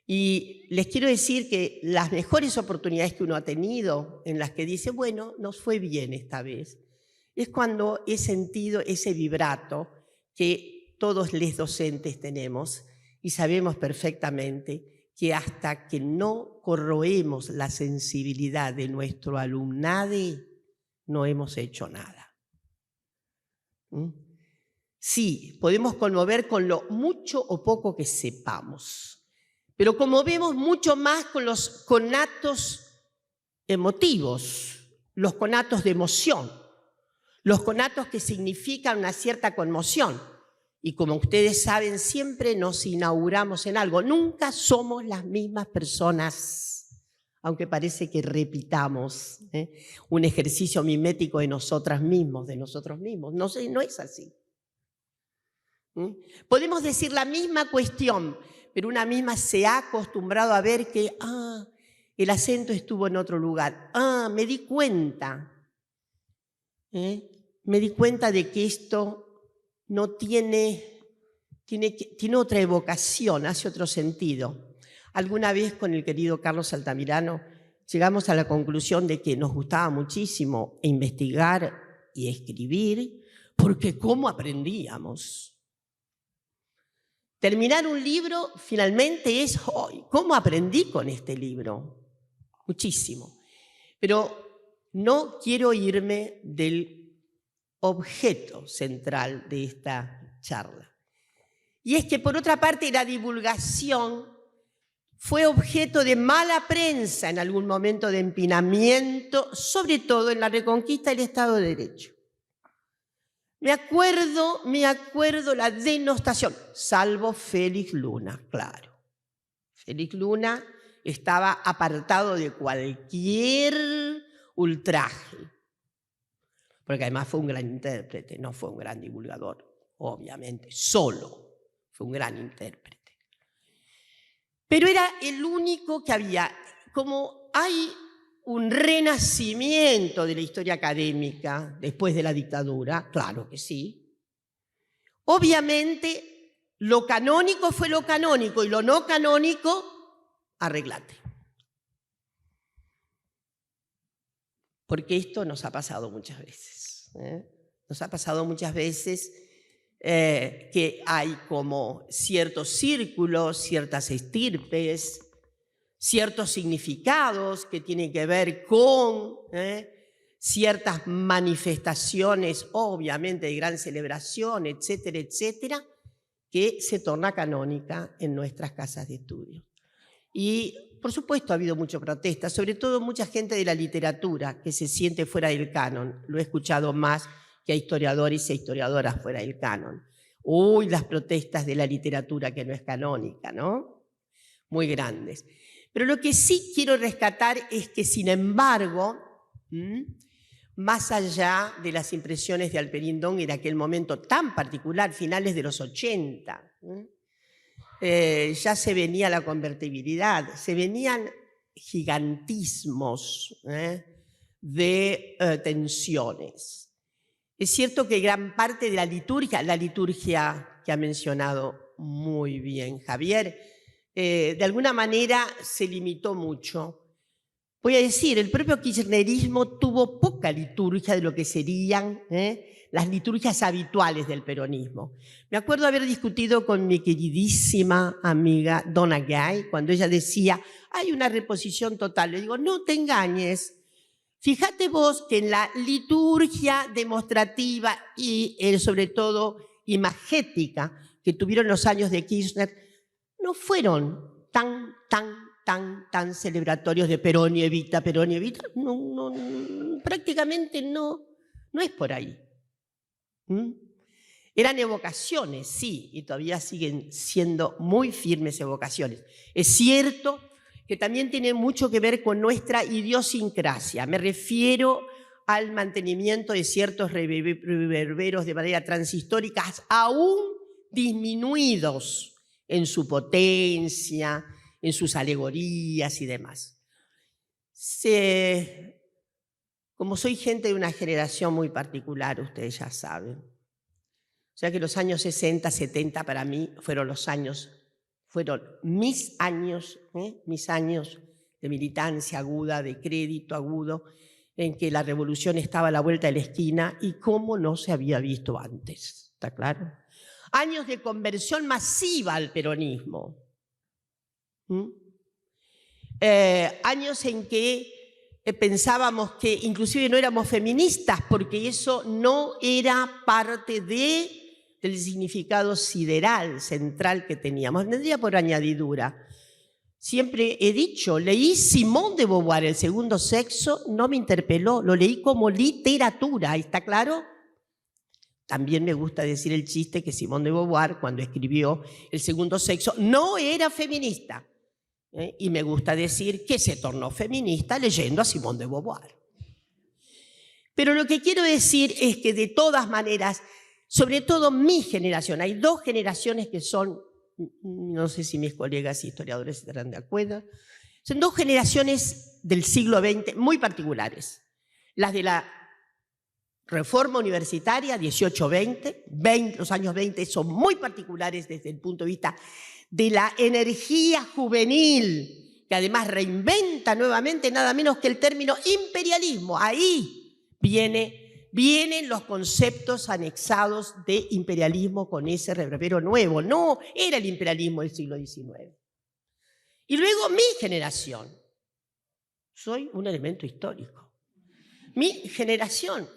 [SPEAKER 4] Y les quiero decir que las mejores oportunidades que uno ha tenido, en las que dice, bueno, nos fue bien esta vez, es cuando he sentido ese vibrato que todos los docentes tenemos y sabemos perfectamente que hasta que no corroemos la sensibilidad de nuestro alumnado, no hemos hecho nada. Sí, podemos conmover con lo mucho o poco que sepamos, pero conmovemos mucho más con los conatos emotivos, los conatos de emoción, los conatos que significan una cierta conmoción. Y como ustedes saben, siempre nos inauguramos en algo. Nunca somos las mismas personas, aunque parece que repitamos un ejercicio mimético de nosotras mismos, de nosotros mismos. No sé, no es así. Podemos decir la misma cuestión, pero una misma se ha acostumbrado a ver que el acento estuvo en otro lugar. Me di cuenta. Me di cuenta de que esto no tiene otra evocación, hace otro sentido. Alguna vez con el querido Carlos Altamirano llegamos a la conclusión de que nos gustaba muchísimo investigar y escribir, porque ¿cómo aprendíamos? Terminar un libro finalmente es, ¿cómo aprendí con este libro? Muchísimo. Pero no quiero irme del objeto central de esta charla. Y es que, por otra parte, la divulgación fue objeto de mala prensa en algún momento de empinamiento, sobre todo en la reconquista del Estado de Derecho. Me acuerdo la denostación, salvo Félix Luna, claro. Félix Luna estaba apartado de cualquier ultraje, porque además fue un gran intérprete, no fue un gran divulgador, obviamente, solo fue un gran intérprete. Pero era el único que había, como hay un renacimiento de la historia académica después de la dictadura, claro que sí. Obviamente, lo canónico fue lo canónico y lo no canónico, arreglate. Porque esto nos ha pasado muchas veces. Nos ha pasado muchas veces que hay como ciertos círculos, ciertas estirpes, ciertos significados que tienen que ver con ciertas manifestaciones, obviamente de gran celebración, etcétera, etcétera, que se torna canónica en nuestras casas de estudio. Y, por supuesto, ha habido mucha protesta, sobre todo mucha gente de la literatura que se siente fuera del canon. Lo he escuchado más que a historiadores e historiadoras fuera del canon. Uy, las protestas de la literatura que no es canónica, ¿no? Muy grandes. Pero lo que sí quiero rescatar es que, sin embargo, más allá de las impresiones de Alperindón en aquel momento tan particular, finales de los 80, ya se venía la convertibilidad, se venían gigantismos de tensiones. Es cierto que gran parte de la liturgia que ha mencionado muy bien Javier, de alguna manera se limitó mucho. Voy a decir, el propio kirchnerismo tuvo poca liturgia de lo que serían las liturgias habituales del peronismo. Me acuerdo haber discutido con mi queridísima amiga Donna Gay, cuando ella decía, hay una reposición total. Le digo, no te engañes. Fíjate vos que en la liturgia demostrativa y sobre todo imagética que tuvieron los años de Kirchner, no fueron tan celebratorios de Perón y Evita, no, prácticamente no es por ahí. Eran evocaciones, sí, y todavía siguen siendo muy firmes evocaciones. Es cierto que también tiene mucho que ver con nuestra idiosincrasia. Me refiero al mantenimiento de ciertos reverberos de manera transhistórica, aún disminuidos en su potencia, en sus alegorías y demás. Como soy gente de una generación muy particular, ustedes ya saben. O sea que los años 60, 70 para mí fueron los años fueron mis años de militancia aguda, de crédito agudo, en que la revolución estaba a la vuelta de la esquina y cómo no se había visto antes, ¿está claro? Años de conversión masiva al peronismo. Años en que pensábamos que inclusive no éramos feministas porque eso no era parte del significado sideral, central que teníamos. Tendría por añadidura. Siempre he dicho, leí Simone de Beauvoir, El segundo sexo, no me interpeló, lo leí como literatura, ¿está claro? También me gusta decir el chiste que Simone de Beauvoir, cuando escribió El segundo sexo, no era feminista. Y me gusta decir que se tornó feminista leyendo a Simone de Beauvoir. Pero lo que quiero decir es que de todas maneras, sobre todo mi generación, hay dos generaciones que son, no sé si mis colegas historiadores estarán de acuerdo, son dos generaciones del siglo XX muy particulares. Las de la reforma universitaria, 18-20, los años 20 son muy particulares desde el punto de vista de la energía juvenil, que además reinventa nuevamente nada menos que el término imperialismo. Ahí vienen los conceptos anexados de imperialismo con ese reverbero nuevo. No era el imperialismo del siglo XIX. Y luego mi generación. Soy un elemento histórico. Mi generación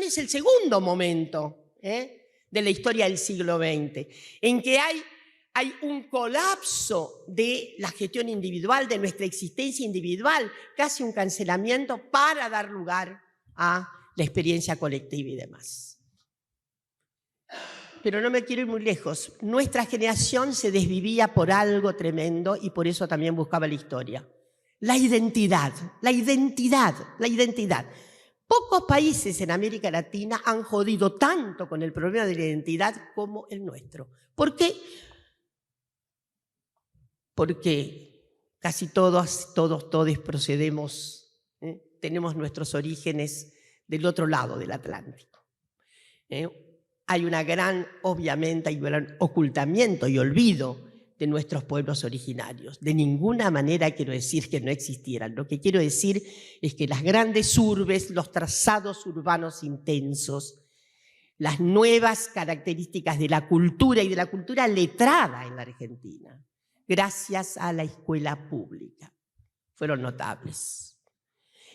[SPEAKER 4] es el segundo momento de la historia del siglo XX, en que hay un colapso de la gestión individual, de nuestra existencia individual, casi un cancelamiento para dar lugar a la experiencia colectiva y demás. Pero no me quiero ir muy lejos. Nuestra generación se desvivía por algo tremendo y por eso también buscaba la historia. La identidad. Pocos países en América Latina han jodido tanto con el problema de la identidad como el nuestro. ¿Por qué? Porque casi todos procedemos, tenemos nuestros orígenes del otro lado del Atlántico. Hay obviamente, hay un gran ocultamiento y olvido de nuestros pueblos originarios. De ninguna manera quiero decir que no existieran. Lo que quiero decir es que las grandes urbes, los trazados urbanos intensos, las nuevas características de la cultura y de la cultura letrada en la Argentina, gracias a la escuela pública, fueron notables.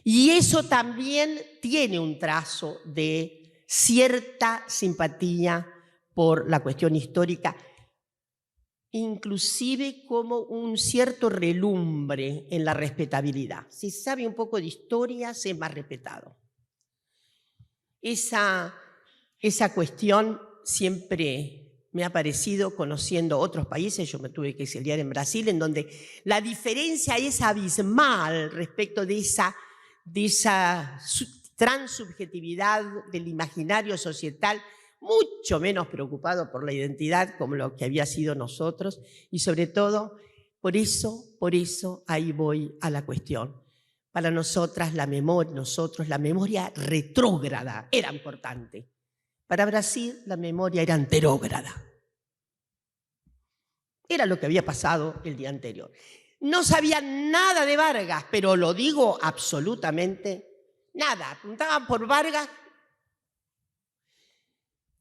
[SPEAKER 4] Y eso también tiene un trazo de cierta simpatía por la cuestión histórica, inclusive como un cierto relumbre en la respetabilidad. Si sabe un poco de historia, se es más respetado. Esa cuestión siempre me ha parecido, conociendo otros países, yo me tuve que exiliar en Brasil, en donde la diferencia es abismal respecto de esa transubjetividad del imaginario societal, mucho menos preocupado por la identidad como lo que había sido nosotros, y sobre todo, por eso ahí voy a la cuestión. Para nosotros la memoria retrógrada era importante. Para Brasil la memoria era anterógrada. Era lo que había pasado el día anterior. No sabían nada de Vargas, pero lo digo absolutamente nada. Apuntaban por Vargas.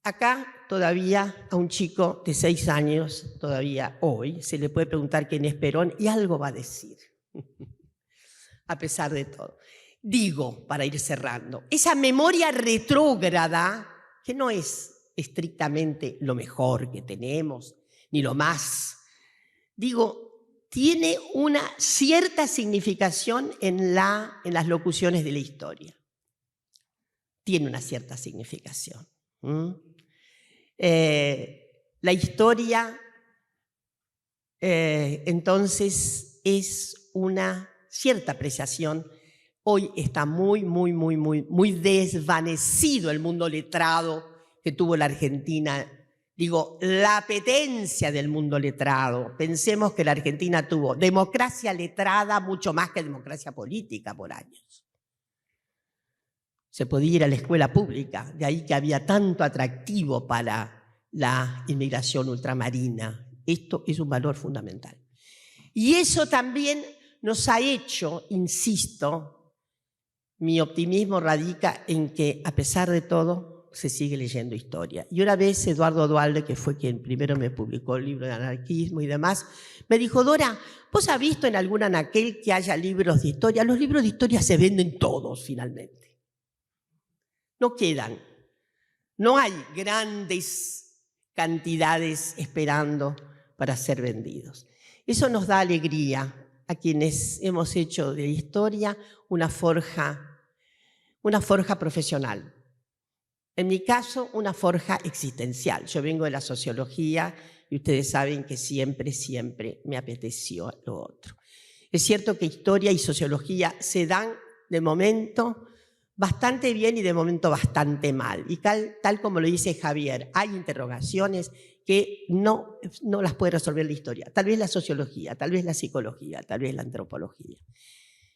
[SPEAKER 4] Acá todavía a un chico de 6 años, todavía hoy, se le puede preguntar quién es Perón y algo va a decir, a pesar de todo. Digo, para ir cerrando, esa memoria retrógrada, que no es estrictamente lo mejor que tenemos, ni lo más, digo, tiene una cierta significación en las locuciones de la historia. Tiene una cierta significación. La historia, entonces, es una cierta apreciación. Hoy está muy desvanecido el mundo letrado que tuvo la Argentina. Digo, la apetencia del mundo letrado. Pensemos que la Argentina tuvo democracia letrada mucho más que democracia política por años. Se podía ir a la escuela pública, de ahí que había tanto atractivo para la inmigración ultramarina Esto es un valor fundamental. Y eso también nos ha hecho, insisto, mi optimismo radica en que, a pesar de todo, se sigue leyendo historia. Y una vez Eduardo Duhalde, que fue quien primero me publicó el libro de anarquismo y demás, me dijo: Dora, ¿vos has visto en algún anaquel que haya libros de historia? Los libros de historia se venden todos, finalmente. No quedan. No hay grandes cantidades esperando para ser vendidos. Eso nos da alegría a quienes hemos hecho de la historia una forja profesional. En mi caso, una forja existencial. Yo vengo de la sociología y ustedes saben que siempre me apeteció lo otro. Es cierto que historia y sociología se dan de momento bastante bien y de momento bastante mal. Y tal como lo dice Javier, hay interrogaciones que no las puede resolver la historia. Tal vez la sociología, tal vez la psicología, tal vez la antropología.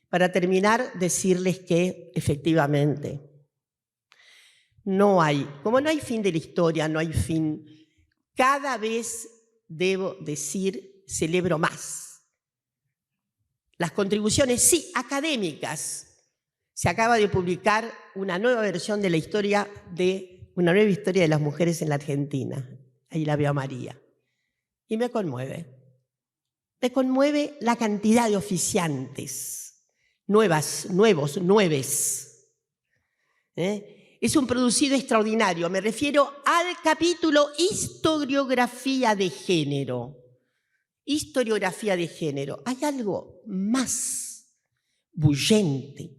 [SPEAKER 4] Para terminar, decirles que efectivamente como no hay fin de la historia, no hay fin, cada vez debo decir, celebro más. Las contribuciones, sí, académicas. Se acaba de publicar una nueva versión de la historia una nueva historia de las mujeres en la Argentina. Ahí la veo a María. Y me conmueve. Me conmueve la cantidad de oficiantes, nueves. Es un producido extraordinario. Me refiero al capítulo Historiografía de Género. Historiografía de género. Hay algo más bullente.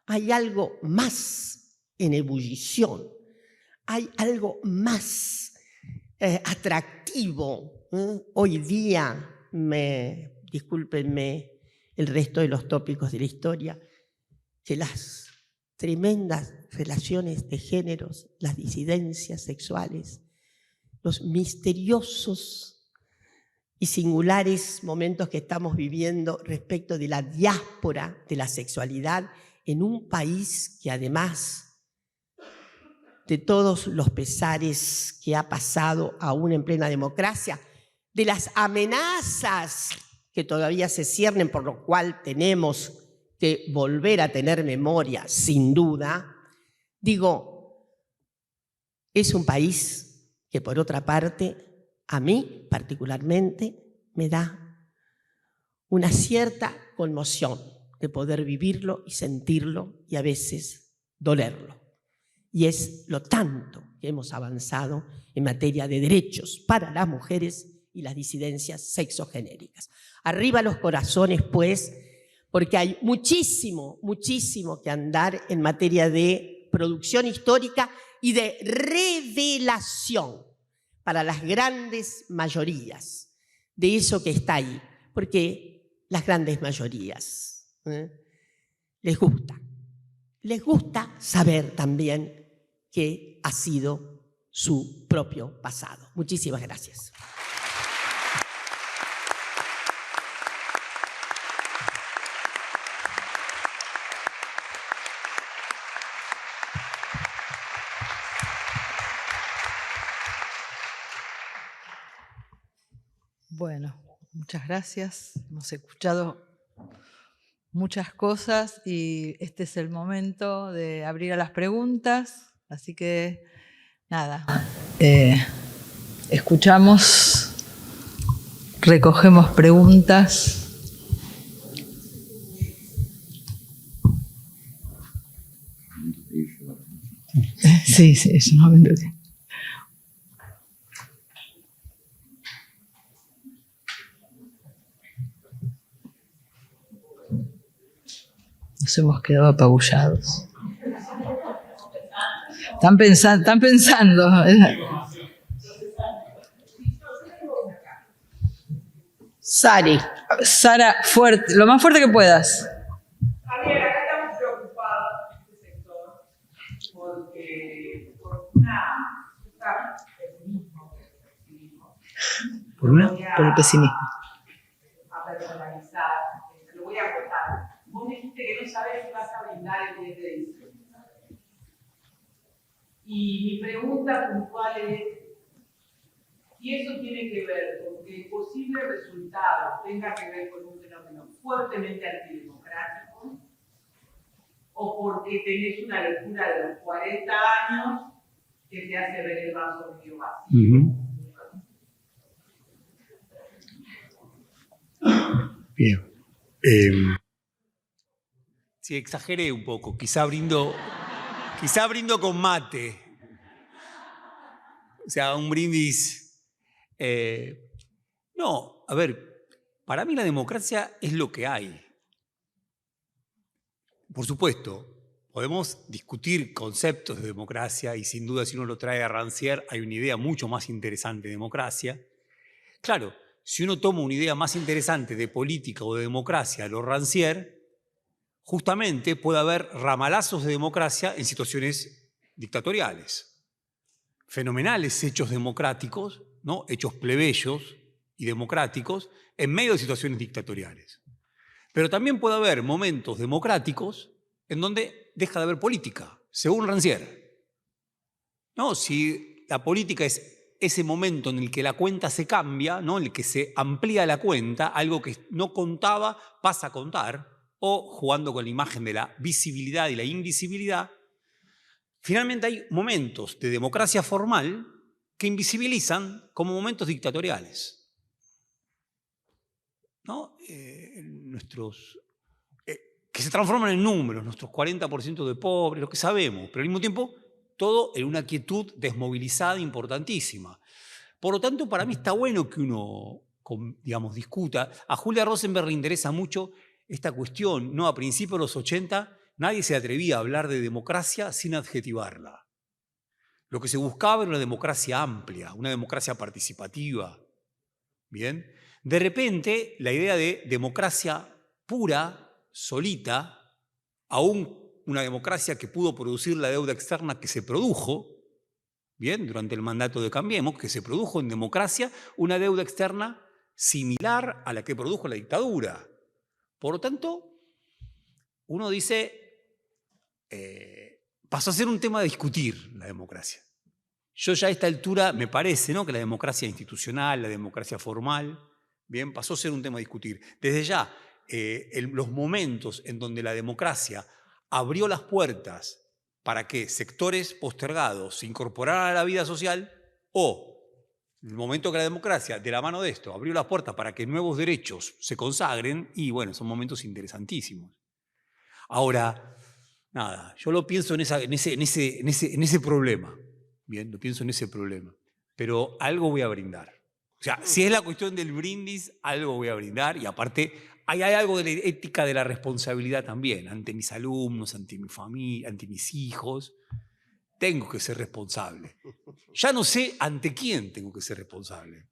[SPEAKER 4] Hay algo más en ebullición. Hay algo más atractivo. Hoy día, discúlpenme el resto de los tópicos de la historia, que las tremendas relaciones de géneros, las disidencias sexuales, los misteriosos y singulares momentos que estamos viviendo respecto de la diáspora de la sexualidad en un país que, además de todos los pesares que ha pasado aún en plena democracia, de las amenazas que todavía se ciernen, por lo cual tenemos que volver a tener memoria, sin duda, digo, es un país que, por otra parte, a mí particularmente me da una cierta conmoción de poder vivirlo y sentirlo y a veces dolerlo. Y es lo tanto que hemos avanzado en materia de derechos para las mujeres y las disidencias sexogenéricas. Arriba los corazones, pues, porque hay muchísimo que andar en materia de producción histórica y de revelación para las grandes mayorías de eso que está ahí, porque las grandes mayorías les gusta saber también qué ha sido su propio pasado. Muchísimas gracias.
[SPEAKER 1] Bueno, muchas gracias. Hemos escuchado muchas cosas y este es el momento de abrir a las preguntas. Así que, nada, escuchamos, recogemos preguntas. Sí, es un momento que... Nos hemos quedado apabullados. Están pensando. Sara, fuerte, lo más fuerte que puedas.
[SPEAKER 5] Javier, acá estamos preocupados en este sector porque por una pesimismo que percibimos.
[SPEAKER 1] Por el pesimismo.
[SPEAKER 5] A personalizar, lo voy a acotar. Vos me dijiste que no sabés si vas a brindar el 10 de diciembre. Y mi pregunta puntual es, Y eso tiene que ver con que el posible resultado tenga que ver con un fenómeno fuertemente antidemocrático, o porque tenés una lectura de los 40 años que te hace ver el vaso medio vacío.
[SPEAKER 3] Bien. Sí, exageré un poco. Quizá brindo con mate. O sea, un brindis. No, a ver, para mí la democracia es lo que hay. Por supuesto, podemos discutir conceptos de democracia y sin duda si uno lo trae a Rancière hay una idea mucho más interesante de democracia. Claro, si uno toma una idea más interesante de política o de democracia, lo Rancière, justamente puede haber ramalazos de democracia en situaciones dictatoriales. Fenomenales hechos democráticos, ¿no? Hechos plebeyos y democráticos en medio de situaciones dictatoriales. Pero también puede haber momentos democráticos en donde deja de haber política, según Rancière. ¿No? Si la política es ese momento en el que la cuenta se cambia, ¿no? En el que se amplía la cuenta, algo que no contaba pasa a contar, o jugando con la imagen de la visibilidad y la invisibilidad, finalmente hay momentos de democracia formal que invisibilizan como momentos dictatoriales. ¿No? Que se transforman en números, nuestros 40% de pobres, lo que sabemos, pero al mismo tiempo todo en una quietud desmovilizada importantísima. Por lo tanto, para mí está bueno que uno, digamos, discuta. A Julia Rosenberg le interesa mucho esta cuestión, ¿no? A principios de los 80 nadie se atrevía a hablar de democracia sin adjetivarla. Lo que se buscaba era una democracia amplia, una democracia participativa. ¿Bien? De repente, la idea de democracia pura, solita, aún una democracia que pudo producir la deuda externa que se produjo, ¿bien? Durante el mandato de Cambiemos, que se produjo en democracia una deuda externa similar a la que produjo la dictadura. Por lo tanto, uno dice, pasó a ser un tema de discutir la democracia. Yo ya a esta altura me parece, ¿no?, que la democracia institucional, la democracia formal, bien, pasó a ser un tema a discutir. Desde ya, los momentos en donde la democracia abrió las puertas para que sectores postergados se incorporaran a la vida social, o el momento que la democracia, de la mano de esto, abrió las puertas para que nuevos derechos se consagren, y bueno, son momentos interesantísimos. Ahora, nada, yo lo pienso en ese problema. Bien, lo pienso en ese problema. Pero algo voy a brindar. O sea, si es la cuestión del brindis, algo voy a brindar. Y aparte, hay algo de la ética de la responsabilidad también. Ante mis alumnos, ante mi familia, ante mis hijos. Tengo que ser responsable. Ya no sé ante quién tengo que ser responsable.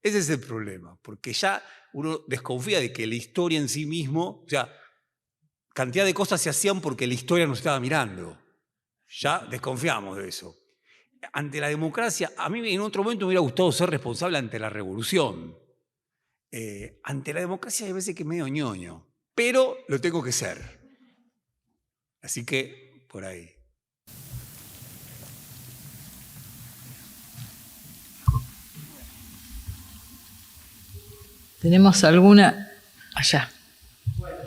[SPEAKER 3] Ese es el problema. Porque ya uno desconfía de que la historia en sí mismo, o sea, cantidad de cosas se hacían porque la historia nos estaba mirando. Ya desconfiamos de eso. Ante la democracia, a mí en otro momento me hubiera gustado ser responsable ante la revolución. Ante la democracia hay veces que es medio ñoño, pero lo tengo que ser. Así que, por ahí.
[SPEAKER 1] ¿Tenemos alguna? Allá.
[SPEAKER 5] Bueno,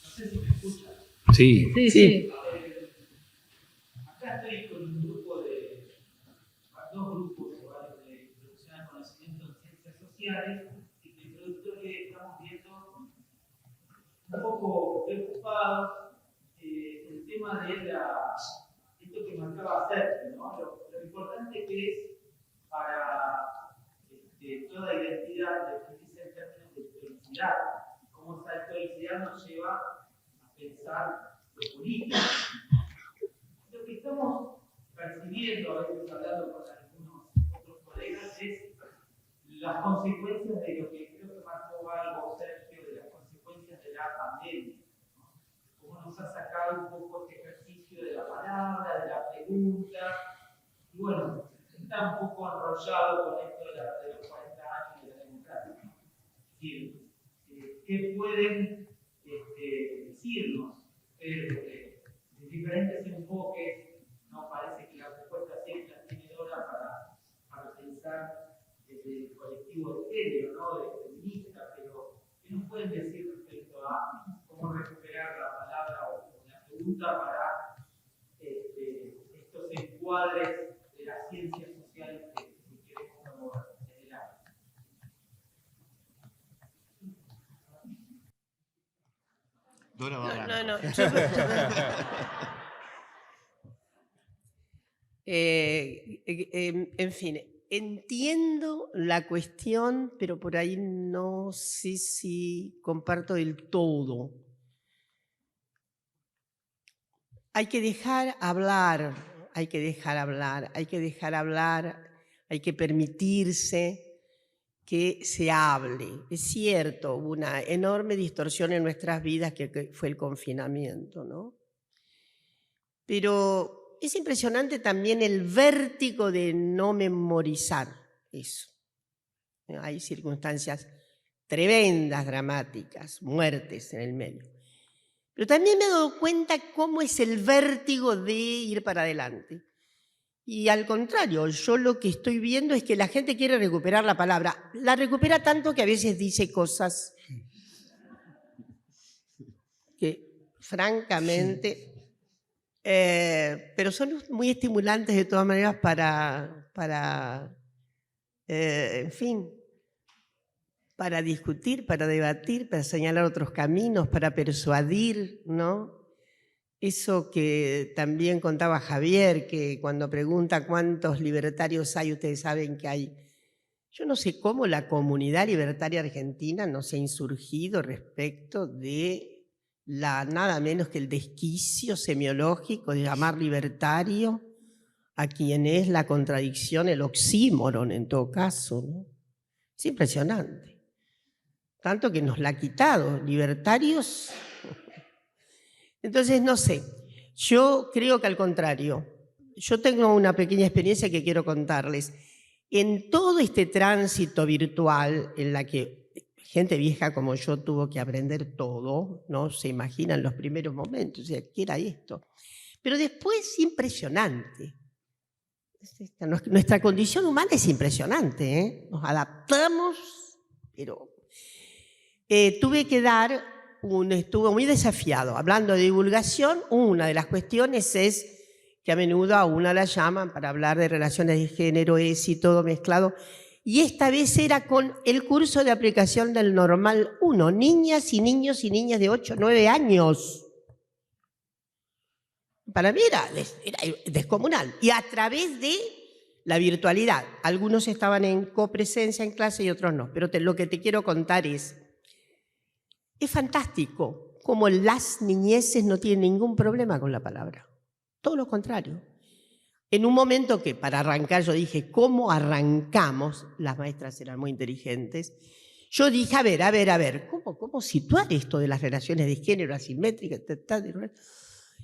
[SPEAKER 5] no sé si me escuchan.
[SPEAKER 3] Sí.
[SPEAKER 1] Sí.
[SPEAKER 5] Acá estoy con un grupo dos grupos de introducción al conocimiento en ciencias sociales, y que introductorio estamos viendo un poco preocupados el tema de esto que marcaba Sergio, ¿no? Lo importante que es para toda identidad definirse en términos de historicidad, y cómo esa historicidad nos lleva a pensar lo político. Lo que estamos percibiendo, a veces hablando con algunos otros colegas, es las consecuencias de lo que creo que marcó algo Sergio, de las consecuencias de la pandemia, ¿no? Cómo nos ha sacado un poco este ejercicio de la palabra, de la pregunta, y bueno, está un poco enrollado con esto de los 40 años de la democracia, ¿no? Es decir, ¿qué pueden decirnos de diferentes enfoques? No parece que la respuesta sea la tenedora para pensar del colectivo de género, ¿no? De feminista, pero ¿qué nos pueden decir respecto a cómo recuperar la palabra o la pregunta para estos encuadres de las ciencias sociales que queremos promover desde el área?
[SPEAKER 2] Dora Barrano.
[SPEAKER 4] No. En fin, entiendo la cuestión, pero por ahí no sé si comparto del todo. Hay que dejar hablar, hay que permitirse que se hable. Es cierto, hubo una enorme distorsión en nuestras vidas que fue el confinamiento, ¿no? Pero es impresionante también el vértigo de no memorizar eso. Hay circunstancias tremendas, dramáticas, muertes en el medio. Pero también me he dado cuenta cómo es el vértigo de ir para adelante. Y al contrario, yo lo que estoy viendo es que la gente quiere recuperar la palabra. La recupera tanto que a veces dice cosas que, francamente, pero son muy estimulantes de todas maneras para en fin, para discutir, para debatir, para señalar otros caminos, para persuadir, ¿no? Eso que también contaba Javier, que cuando pregunta cuántos libertarios hay, ustedes saben que hay. Yo no sé cómo la comunidad libertaria argentina no se ha insurgido respecto de nada menos que el desquicio semiológico de llamar libertario a quien es la contradicción, el oxímoron en todo caso, ¿no? Es impresionante. Tanto que nos la ha quitado, libertarios. Entonces, no sé, yo creo que al contrario, yo tengo una pequeña experiencia que quiero contarles. En todo este tránsito virtual en la que gente vieja como yo tuvo que aprender todo, no se imaginan los primeros momentos, o sea, ¿qué era esto? Pero después, impresionante. Nuestra condición humana es impresionante, ¿eh? Nos adaptamos, pero tuve que estuvo muy desafiado. Hablando de divulgación, una de las cuestiones es que a menudo a una la llaman para hablar de relaciones de género, y todo mezclado. Y esta vez era con el curso de aplicación del Normal 1, niñas y niños y niñas de 8, 9 años. Para mí era descomunal. Y a través de la virtualidad. Algunos estaban en copresencia en clase y otros no. Pero lo que te quiero contar es fantástico cómo las niñeces no tienen ningún problema con la palabra. Todo lo contrario. En un momento que para arrancar yo dije, ¿cómo arrancamos? Las maestras eran muy inteligentes. Yo dije, a ver, ¿cómo situar esto de las relaciones de género asimétricas?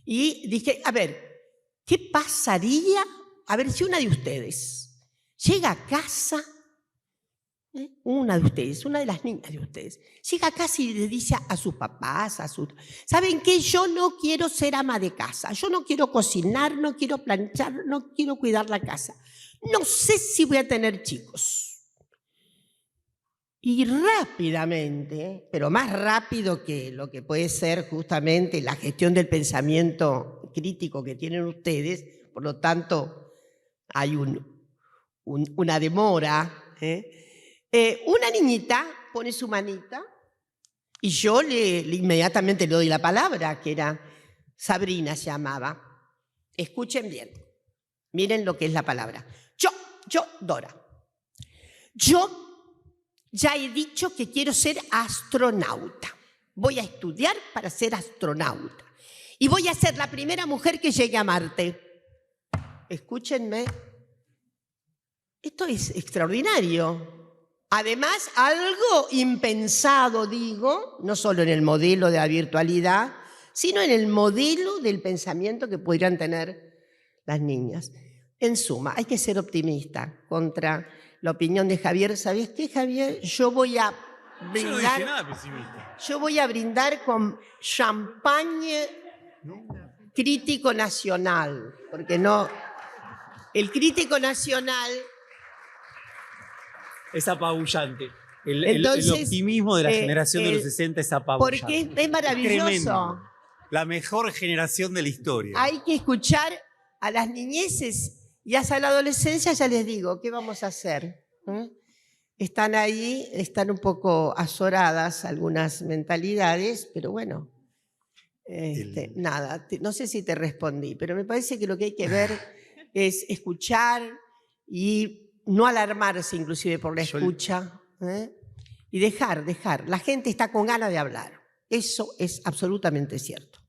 [SPEAKER 4] Y dije, a ver, ¿qué pasaría? A ver, si una de ustedes llega a casa, una de las niñas de ustedes, llega a casa y le dice a sus papás, ¿saben qué? Yo no quiero ser ama de casa, yo no quiero cocinar, no quiero planchar, no quiero cuidar la casa. No sé si voy a tener chicos. Y rápidamente, pero más rápido que lo que puede ser justamente la gestión del pensamiento crítico que tienen ustedes, por lo tanto hay una demora, una niñita pone su manita y yo inmediatamente le doy la palabra, que era Sabrina, se llamaba. Escuchen bien, miren lo que es la palabra. Dora, yo ya he dicho que quiero ser astronauta. Voy a estudiar para ser astronauta. Y voy a ser la primera mujer que llegue a Marte. Escúchenme. Esto es extraordinario. Además, algo impensado, digo, no solo en el modelo de la virtualidad, sino en el modelo del pensamiento que podrían tener las niñas. En suma, hay que ser optimista contra la opinión de Javier. ¿Sabés qué, Javier? Yo voy a brindar. Yo no dije nada pesimista. Yo voy a brindar con champagne crítico nacional, porque no. El crítico nacional
[SPEAKER 3] Es apabullante. El
[SPEAKER 4] Entonces,
[SPEAKER 3] optimismo de la generación de los
[SPEAKER 4] el-
[SPEAKER 3] 60 es apabullante.
[SPEAKER 4] porque es maravilloso.
[SPEAKER 3] Tremendo. La mejor generación de la historia.
[SPEAKER 4] Hay que escuchar a las niñeces y hasta la adolescencia, ya les digo, ¿qué vamos a hacer? Están ahí, están un poco azoradas algunas mentalidades, pero bueno, nada, no sé si te respondí, pero me parece que lo que hay que ver es escuchar y no alarmarse inclusive por la escucha, y dejar. La gente está con ganas de hablar. Eso es absolutamente cierto.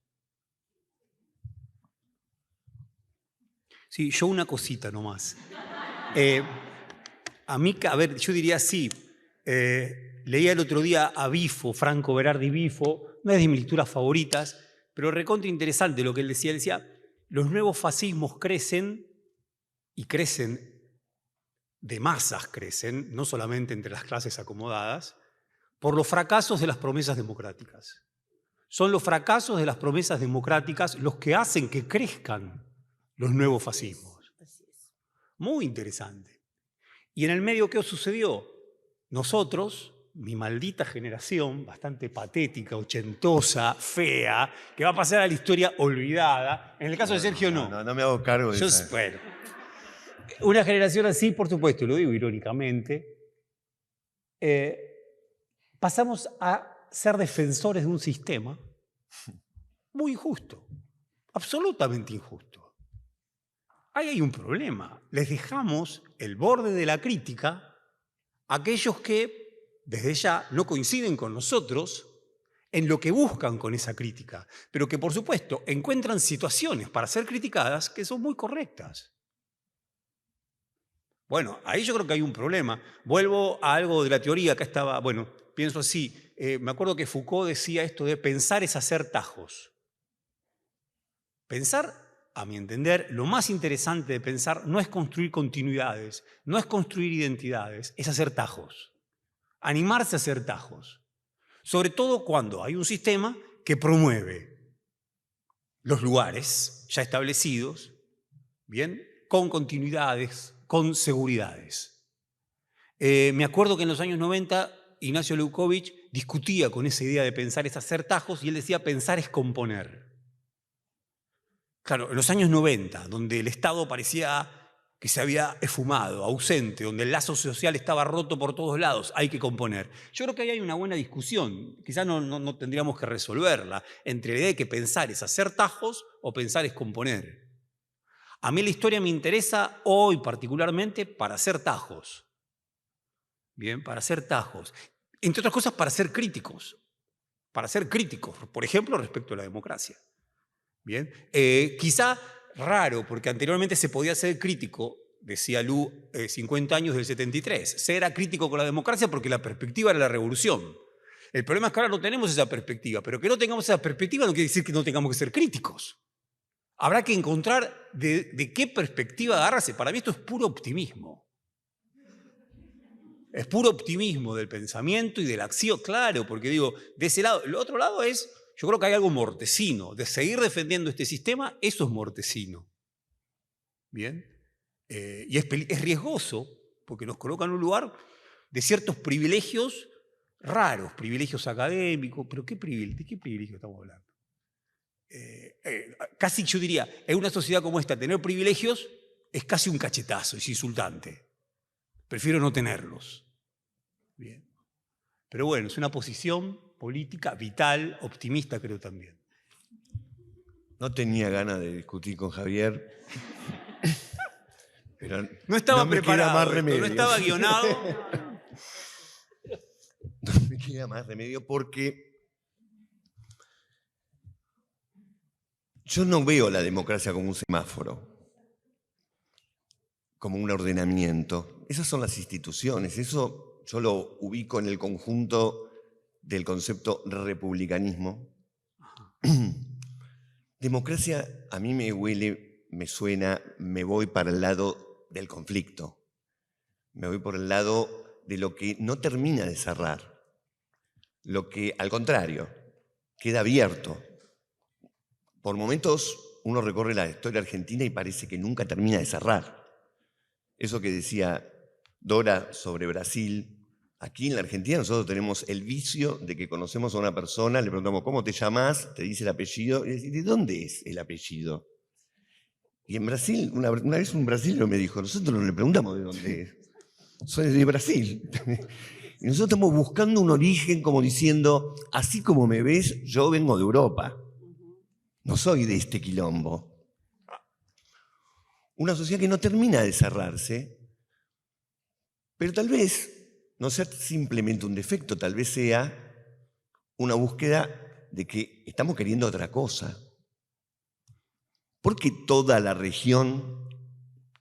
[SPEAKER 3] Sí, yo una cosita nomás. A mí, a ver, yo diría sí. Leía el otro día a Bifo, Franco Berardi Bifo, una de mis lecturas favoritas, pero recontra interesante lo que él decía. Él decía, los nuevos fascismos crecen, y crecen de masas, crecen, no solamente entre las clases acomodadas, por los fracasos de las promesas democráticas. Son los fracasos de las promesas democráticas los que hacen que crezcan los nuevos fascismos. Muy interesante. Y en el medio, ¿qué sucedió? Nosotros, mi maldita generación, bastante patética, ochentosa, fea, que va a pasar a la historia olvidada. En el caso de Sergio, no.
[SPEAKER 2] No me hago cargo de eso.
[SPEAKER 3] Bueno, una generación así, por supuesto, lo digo irónicamente, pasamos a ser defensores de un sistema muy injusto, absolutamente injusto. Ahí hay un problema. Les dejamos el borde de la crítica a aquellos que desde ya no coinciden con nosotros en lo que buscan con esa crítica, pero que por supuesto encuentran situaciones para ser criticadas que son muy correctas. Bueno, ahí yo creo que hay un problema. Vuelvo a algo de la teoría, acá estaba, bueno, pienso así, me acuerdo que Foucault decía esto de pensar es hacer tajos. Pensar, a mi entender, lo más interesante de pensar no es construir continuidades, no es construir identidades, es hacer tajos. Animarse a hacer tajos. Sobre todo cuando hay un sistema que promueve los lugares ya establecidos, ¿bien? Con continuidades, con seguridades. Me acuerdo que en los años 90 Ignacio Leukovich discutía con esa idea de pensar es hacer tajos y él decía pensar es componer. Claro, en los años 90, donde el Estado parecía que se había esfumado, ausente, donde el lazo social estaba roto por todos lados, hay que componer. Yo creo que ahí hay una buena discusión, quizás no tendríamos que resolverla, entre la idea de que pensar es hacer tajos o pensar es componer. A mí la historia me interesa hoy particularmente para hacer tajos. Bien, para hacer tajos. Entre otras cosas, para ser críticos. Para ser críticos, por ejemplo, respecto a la democracia. Bien, quizá raro, porque anteriormente se podía ser crítico, decía Lu, 50 años del 73. Se era crítico con la democracia porque la perspectiva era la revolución. El problema es que ahora no tenemos esa perspectiva, pero que no tengamos esa perspectiva no quiere decir que no tengamos que ser críticos. Habrá que encontrar de qué perspectiva agarrarse. Para mí esto es puro optimismo. Es puro optimismo del pensamiento y de la acción, claro, porque digo, de ese lado, el otro lado es, yo creo que hay algo mortecino, de seguir defendiendo este sistema, eso es mortecino. ¿Bien? Y es riesgoso, porque nos coloca en un lugar de ciertos privilegios raros, privilegios académicos, pero ¿de qué privilegio estamos hablando? Casi yo diría, en una sociedad como esta, tener privilegios es casi un cachetazo, es insultante. Prefiero no tenerlos. Bien. Pero bueno, es una posición política vital, optimista creo también.
[SPEAKER 2] No tenía ganas de discutir con Javier, pero
[SPEAKER 3] no estaba preparado,
[SPEAKER 2] no
[SPEAKER 3] estaba guionado.
[SPEAKER 2] No me queda más remedio porque yo no veo la democracia como un semáforo, como un ordenamiento. Esas son las instituciones, eso yo lo ubico en el conjunto del concepto republicanismo. Democracia a mí me huele, me suena, me voy para el lado del conflicto. Me voy por el lado de lo que no termina de cerrar. Lo que, al contrario, queda abierto. Por momentos uno recorre la historia argentina y parece que nunca termina de cerrar. Eso que decía Dora sobre Brasil. Aquí en la Argentina nosotros tenemos el vicio de que conocemos a una persona, le preguntamos ¿cómo te llamas? Te dice el apellido y decís, ¿de dónde es el apellido? Y en Brasil, una vez un brasileño me dijo, nosotros no le preguntamos de dónde es. Soy de Brasil. Y nosotros estamos buscando un origen como diciendo, así como me ves, yo vengo de Europa. No soy de este quilombo. Una sociedad que no termina de cerrarse, pero tal vez no sea simplemente un defecto, tal vez sea una búsqueda de que estamos queriendo otra cosa. ¿Por qué toda la región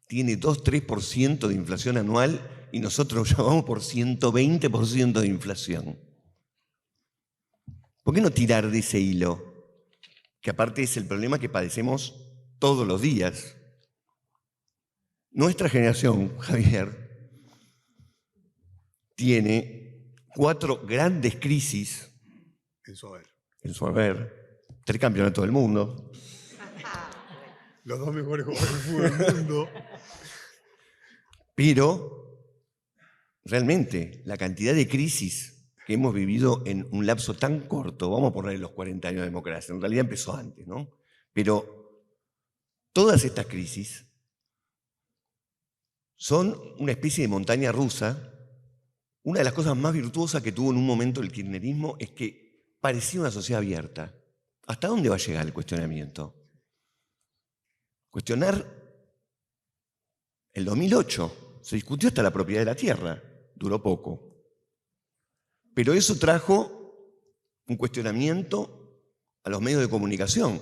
[SPEAKER 2] tiene 2-3% de inflación anual y nosotros ya vamos por 120% de inflación? ¿Por qué no tirar de ese hilo? Que aparte es el problema que padecemos todos los días. Nuestra generación, Javier, tiene 4 grandes crisis en su haber, 3 campeonatos del mundo.
[SPEAKER 6] Los 2 mejores jugadores del fútbol del mundo.
[SPEAKER 2] Pero realmente la cantidad de crisis que hemos vivido en un lapso tan corto, vamos a poner los 40 años de democracia, en realidad empezó antes, ¿no? Pero todas estas crisis son una especie de montaña rusa. Una de las cosas más virtuosas que tuvo en un momento el kirchnerismo es que parecía una sociedad abierta. ¿Hasta dónde va a llegar el cuestionamiento? Cuestionar el 2008. Se discutió hasta la propiedad de la tierra. Duró poco. Pero eso trajo un cuestionamiento a los medios de comunicación,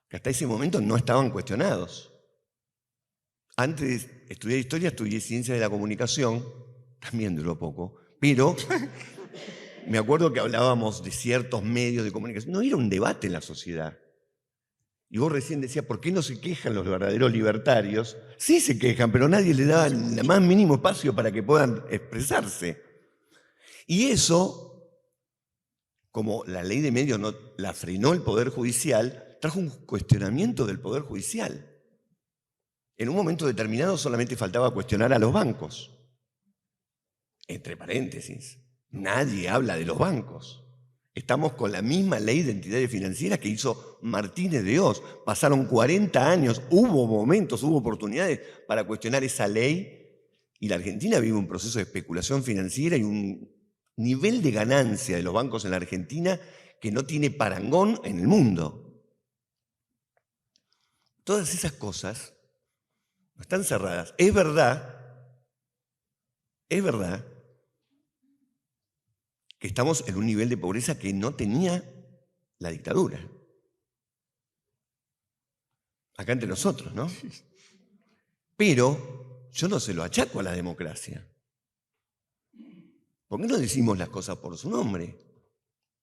[SPEAKER 2] que hasta ese momento no estaban cuestionados. Antes de estudiar historia, estudié ciencia de la comunicación, también duró poco, pero me acuerdo que hablábamos de ciertos medios de comunicación. No era un debate en la sociedad. Y vos recién decías, ¿por qué no se quejan los verdaderos libertarios? Sí se quejan, pero nadie le da el más mínimo espacio para que puedan expresarse. Y eso, como la ley de medios no la frenó el Poder Judicial, trajo un cuestionamiento del Poder Judicial. En un momento determinado solamente faltaba cuestionar a los bancos. Entre paréntesis, nadie habla de los bancos. Estamos con la misma ley de entidades financieras que hizo Martínez de Oz. Pasaron 40 años, hubo momentos, hubo oportunidades para cuestionar esa ley y la Argentina vive un proceso de especulación financiera y un nivel de ganancia de los bancos en la Argentina que no tiene parangón en el mundo. Todas esas cosas no están cerradas. Es verdad que estamos en un nivel de pobreza que no tenía la dictadura. Acá entre nosotros, ¿no? Pero yo no se lo achaco a la democracia. ¿Por qué no decimos las cosas por su nombre?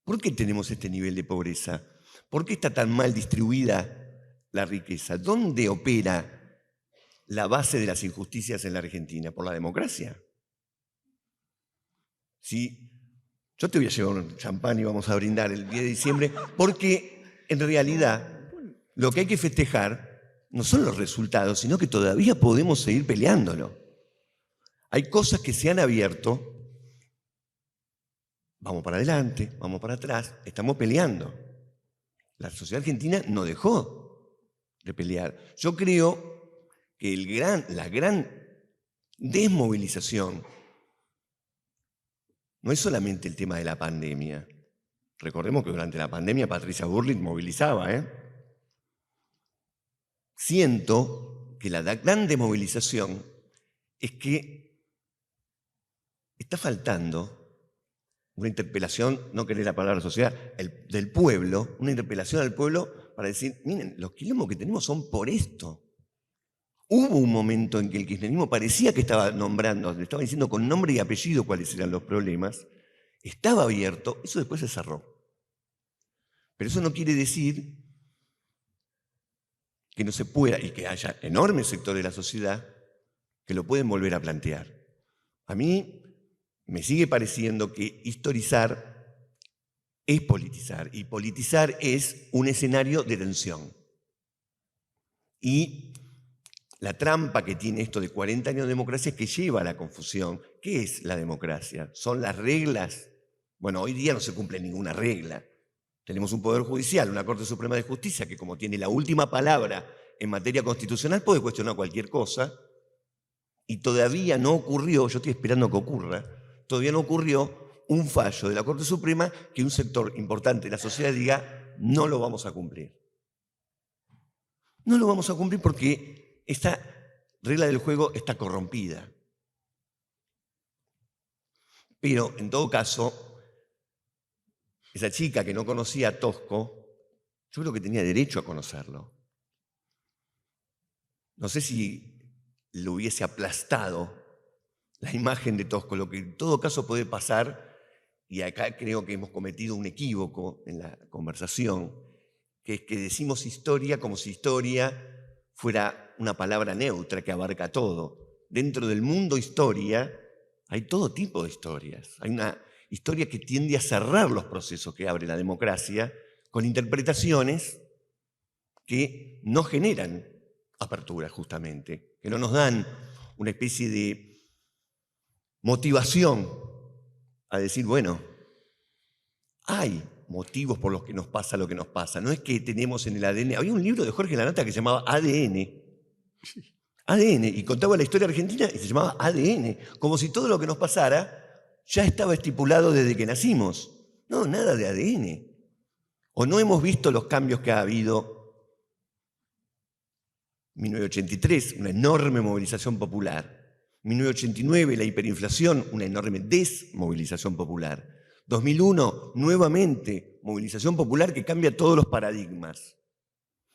[SPEAKER 2] ¿Por qué tenemos este nivel de pobreza? ¿Por qué está tan mal distribuida la riqueza? ¿Dónde opera la base de las injusticias en la Argentina? ¿Por la democracia? Sí, yo te voy a llevar un champán y vamos a brindar el 10 de diciembre, porque en realidad lo que hay que festejar no son los resultados, sino que todavía podemos seguir peleándolo. Hay cosas que se han abierto, vamos para adelante, vamos para atrás, estamos peleando. La sociedad argentina no dejó de pelear. Yo creo que la gran desmovilización no es solamente el tema de la pandemia. Recordemos que durante la pandemia Patricia Bullrich movilizaba. Siento que la gran desmovilización es que está faltando una interpelación, no querer la palabra sociedad, del pueblo, una interpelación al pueblo para decir, miren, los quilombos que tenemos son por esto. Hubo un momento en que el kirchnerismo parecía que estaba nombrando, le estaba diciendo con nombre y apellido cuáles eran los problemas, estaba abierto, eso después se cerró. Pero eso no quiere decir que no se pueda, y que haya enormes sectores de la sociedad que lo pueden volver a plantear. A mí me sigue pareciendo que historizar es politizar, y politizar es un escenario de tensión. Y La trampa que tiene esto de 40 años de democracia es que lleva a la confusión. ¿Qué es la democracia? ¿Son las reglas? Bueno, hoy día no se cumple ninguna regla. Tenemos un Poder Judicial, una Corte Suprema de Justicia, que como tiene la última palabra en materia constitucional, puede cuestionar cualquier cosa, y todavía no ocurrió, yo estoy esperando que ocurra, todavía no ocurrió un fallo de la Corte Suprema que un sector importante de la sociedad diga, no lo vamos a cumplir. No lo vamos a cumplir porque esta regla del juego está corrompida. Pero, en todo caso, esa chica que no conocía a Tosco, yo creo que tenía derecho a conocerlo. No sé si lo hubiese aplastado la imagen de Tosco, lo que en todo caso puede pasar, y acá creo que hemos cometido un equívoco en la conversación, que es que decimos historia como si historia fuera una palabra neutra que abarca todo. Dentro del mundo historia hay todo tipo de historias. Hay una historia que tiende a cerrar los procesos que abre la democracia con interpretaciones que no generan apertura justamente, que no nos dan una especie de motivación a decir, bueno, hay motivos por los que nos pasa lo que nos pasa. No es que tenemos en el ADN. Había un libro de Jorge Lanata que se llamaba ADN. ADN, y contaba la historia argentina y se llamaba ADN, como si todo lo que nos pasara ya estaba estipulado desde que nacimos. No, nada de ADN. O no hemos visto los cambios que ha habido. 1983, una enorme movilización popular. 1989, la hiperinflación, una enorme desmovilización popular. 2001, nuevamente, movilización popular que cambia todos los paradigmas.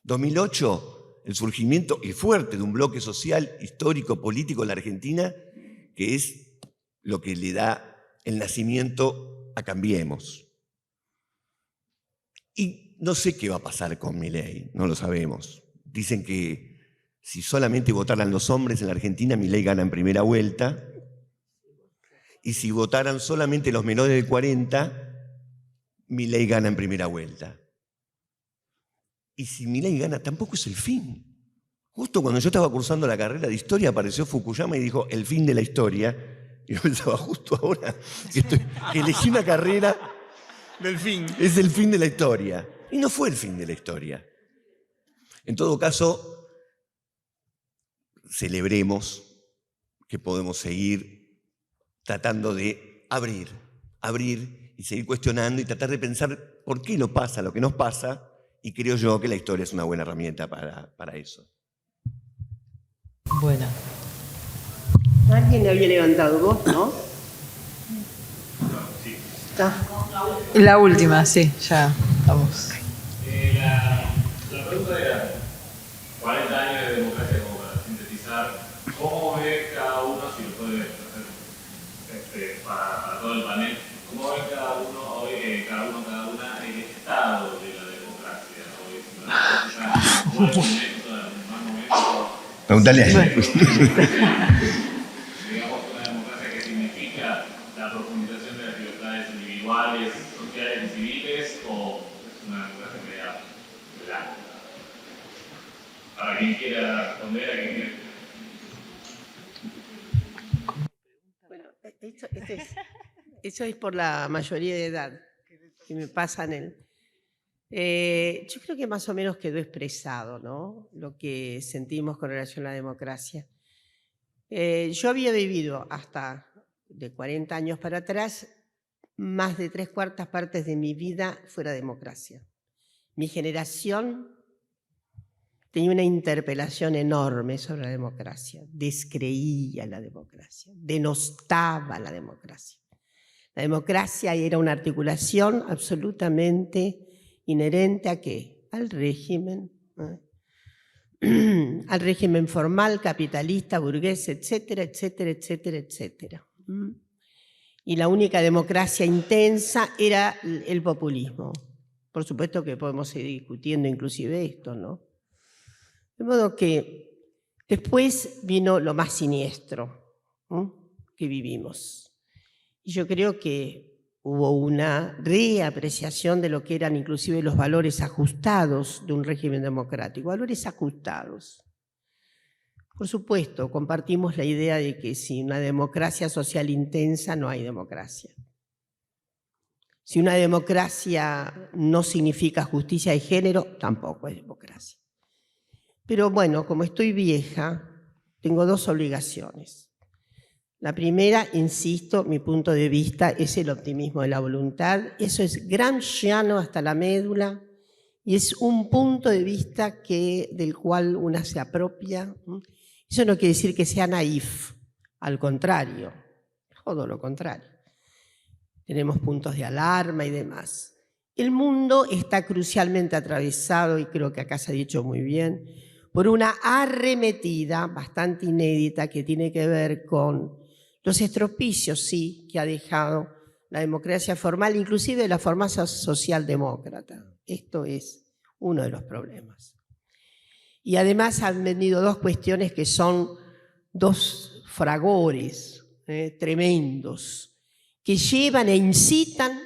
[SPEAKER 2] 2008, el surgimiento y fuerte de un bloque social, histórico, político en la Argentina, que es lo que le da el nacimiento a Cambiemos. Y no sé qué va a pasar con Milei, no lo sabemos. Dicen que si solamente votaran los hombres en la Argentina, Milei gana en primera vuelta. Y si votaran solamente los menores de 40, Milei gana en primera vuelta. Y si Milei gana, tampoco es el fin. Justo cuando yo estaba cursando la carrera de historia, apareció Fukuyama y dijo, el fin de la historia. Y yo pensaba, justo ahora que elegí una carrera
[SPEAKER 6] Del fin.
[SPEAKER 2] es el fin de la historia. Y no fue el fin de la historia. En todo caso, celebremos que podemos seguir tratando de abrir y seguir cuestionando y tratar de pensar por qué nos pasa lo que nos pasa, y creo yo que la historia es una buena herramienta para eso.
[SPEAKER 1] Bueno.
[SPEAKER 4] Alguien le había levantado vos, ¿no?
[SPEAKER 5] Sí.
[SPEAKER 4] Está.
[SPEAKER 1] La última, sí, ya vamos.
[SPEAKER 7] La pregunta era, 40 años de democracia, como para sintetizar, ¿cómo ve cada uno, si lo puede hacer para todo el panel, cómo ve cada uno hoy, cada una, el estado de la democracia hoy? ¿Cómo es un momento, más momento?
[SPEAKER 2] Pregúntale a él.
[SPEAKER 7] Digamos, una democracia que significa la profundización de las libertades individuales, sociales y civiles, o es una democracia media blanca. Para quien quiera responder, a quien quiera.
[SPEAKER 4] Bueno, eso es por la mayoría de edad que me pasan yo creo que más o menos quedó expresado, ¿no? Lo que sentimos con relación a la democracia. Yo había vivido hasta de 40 años para atrás más de 3/4 partes de mi vida fuera democracia. Mi generación tenía una interpelación enorme sobre la democracia, descreía la democracia, denostaba la democracia. La democracia era una articulación absolutamente inherente ¿a qué? Al régimen, al régimen formal, capitalista, burgués, etcétera, etcétera, etcétera, etcétera. Y la única democracia intensa era el populismo. Por supuesto que podemos seguir discutiendo inclusive esto, ¿no? De modo que después vino lo más siniestro, ¿no?, que vivimos. Y yo creo que hubo una reapreciación de lo que eran inclusive los valores ajustados de un régimen democrático, valores ajustados. Por supuesto, compartimos la idea de que sin una democracia social intensa no hay democracia. Si una democracia no significa justicia de género, tampoco es democracia. Pero bueno, como estoy vieja, tengo dos obligaciones. La primera, insisto, mi punto de vista es el optimismo de la voluntad. Eso es gramsciano hasta la médula y es un punto de vista del cual una se apropia. Eso no quiere decir que sea naif, al contrario, todo lo contrario. Tenemos puntos de alarma y demás. El mundo está crucialmente atravesado, y creo que acá se ha dicho muy bien, por una arremetida bastante inédita que tiene que ver con los estropicios, sí, que ha dejado la democracia formal, inclusive la formación socialdemócrata. Esto es uno de los problemas. Y además han venido dos cuestiones que son dos fragores tremendos, que llevan e incitan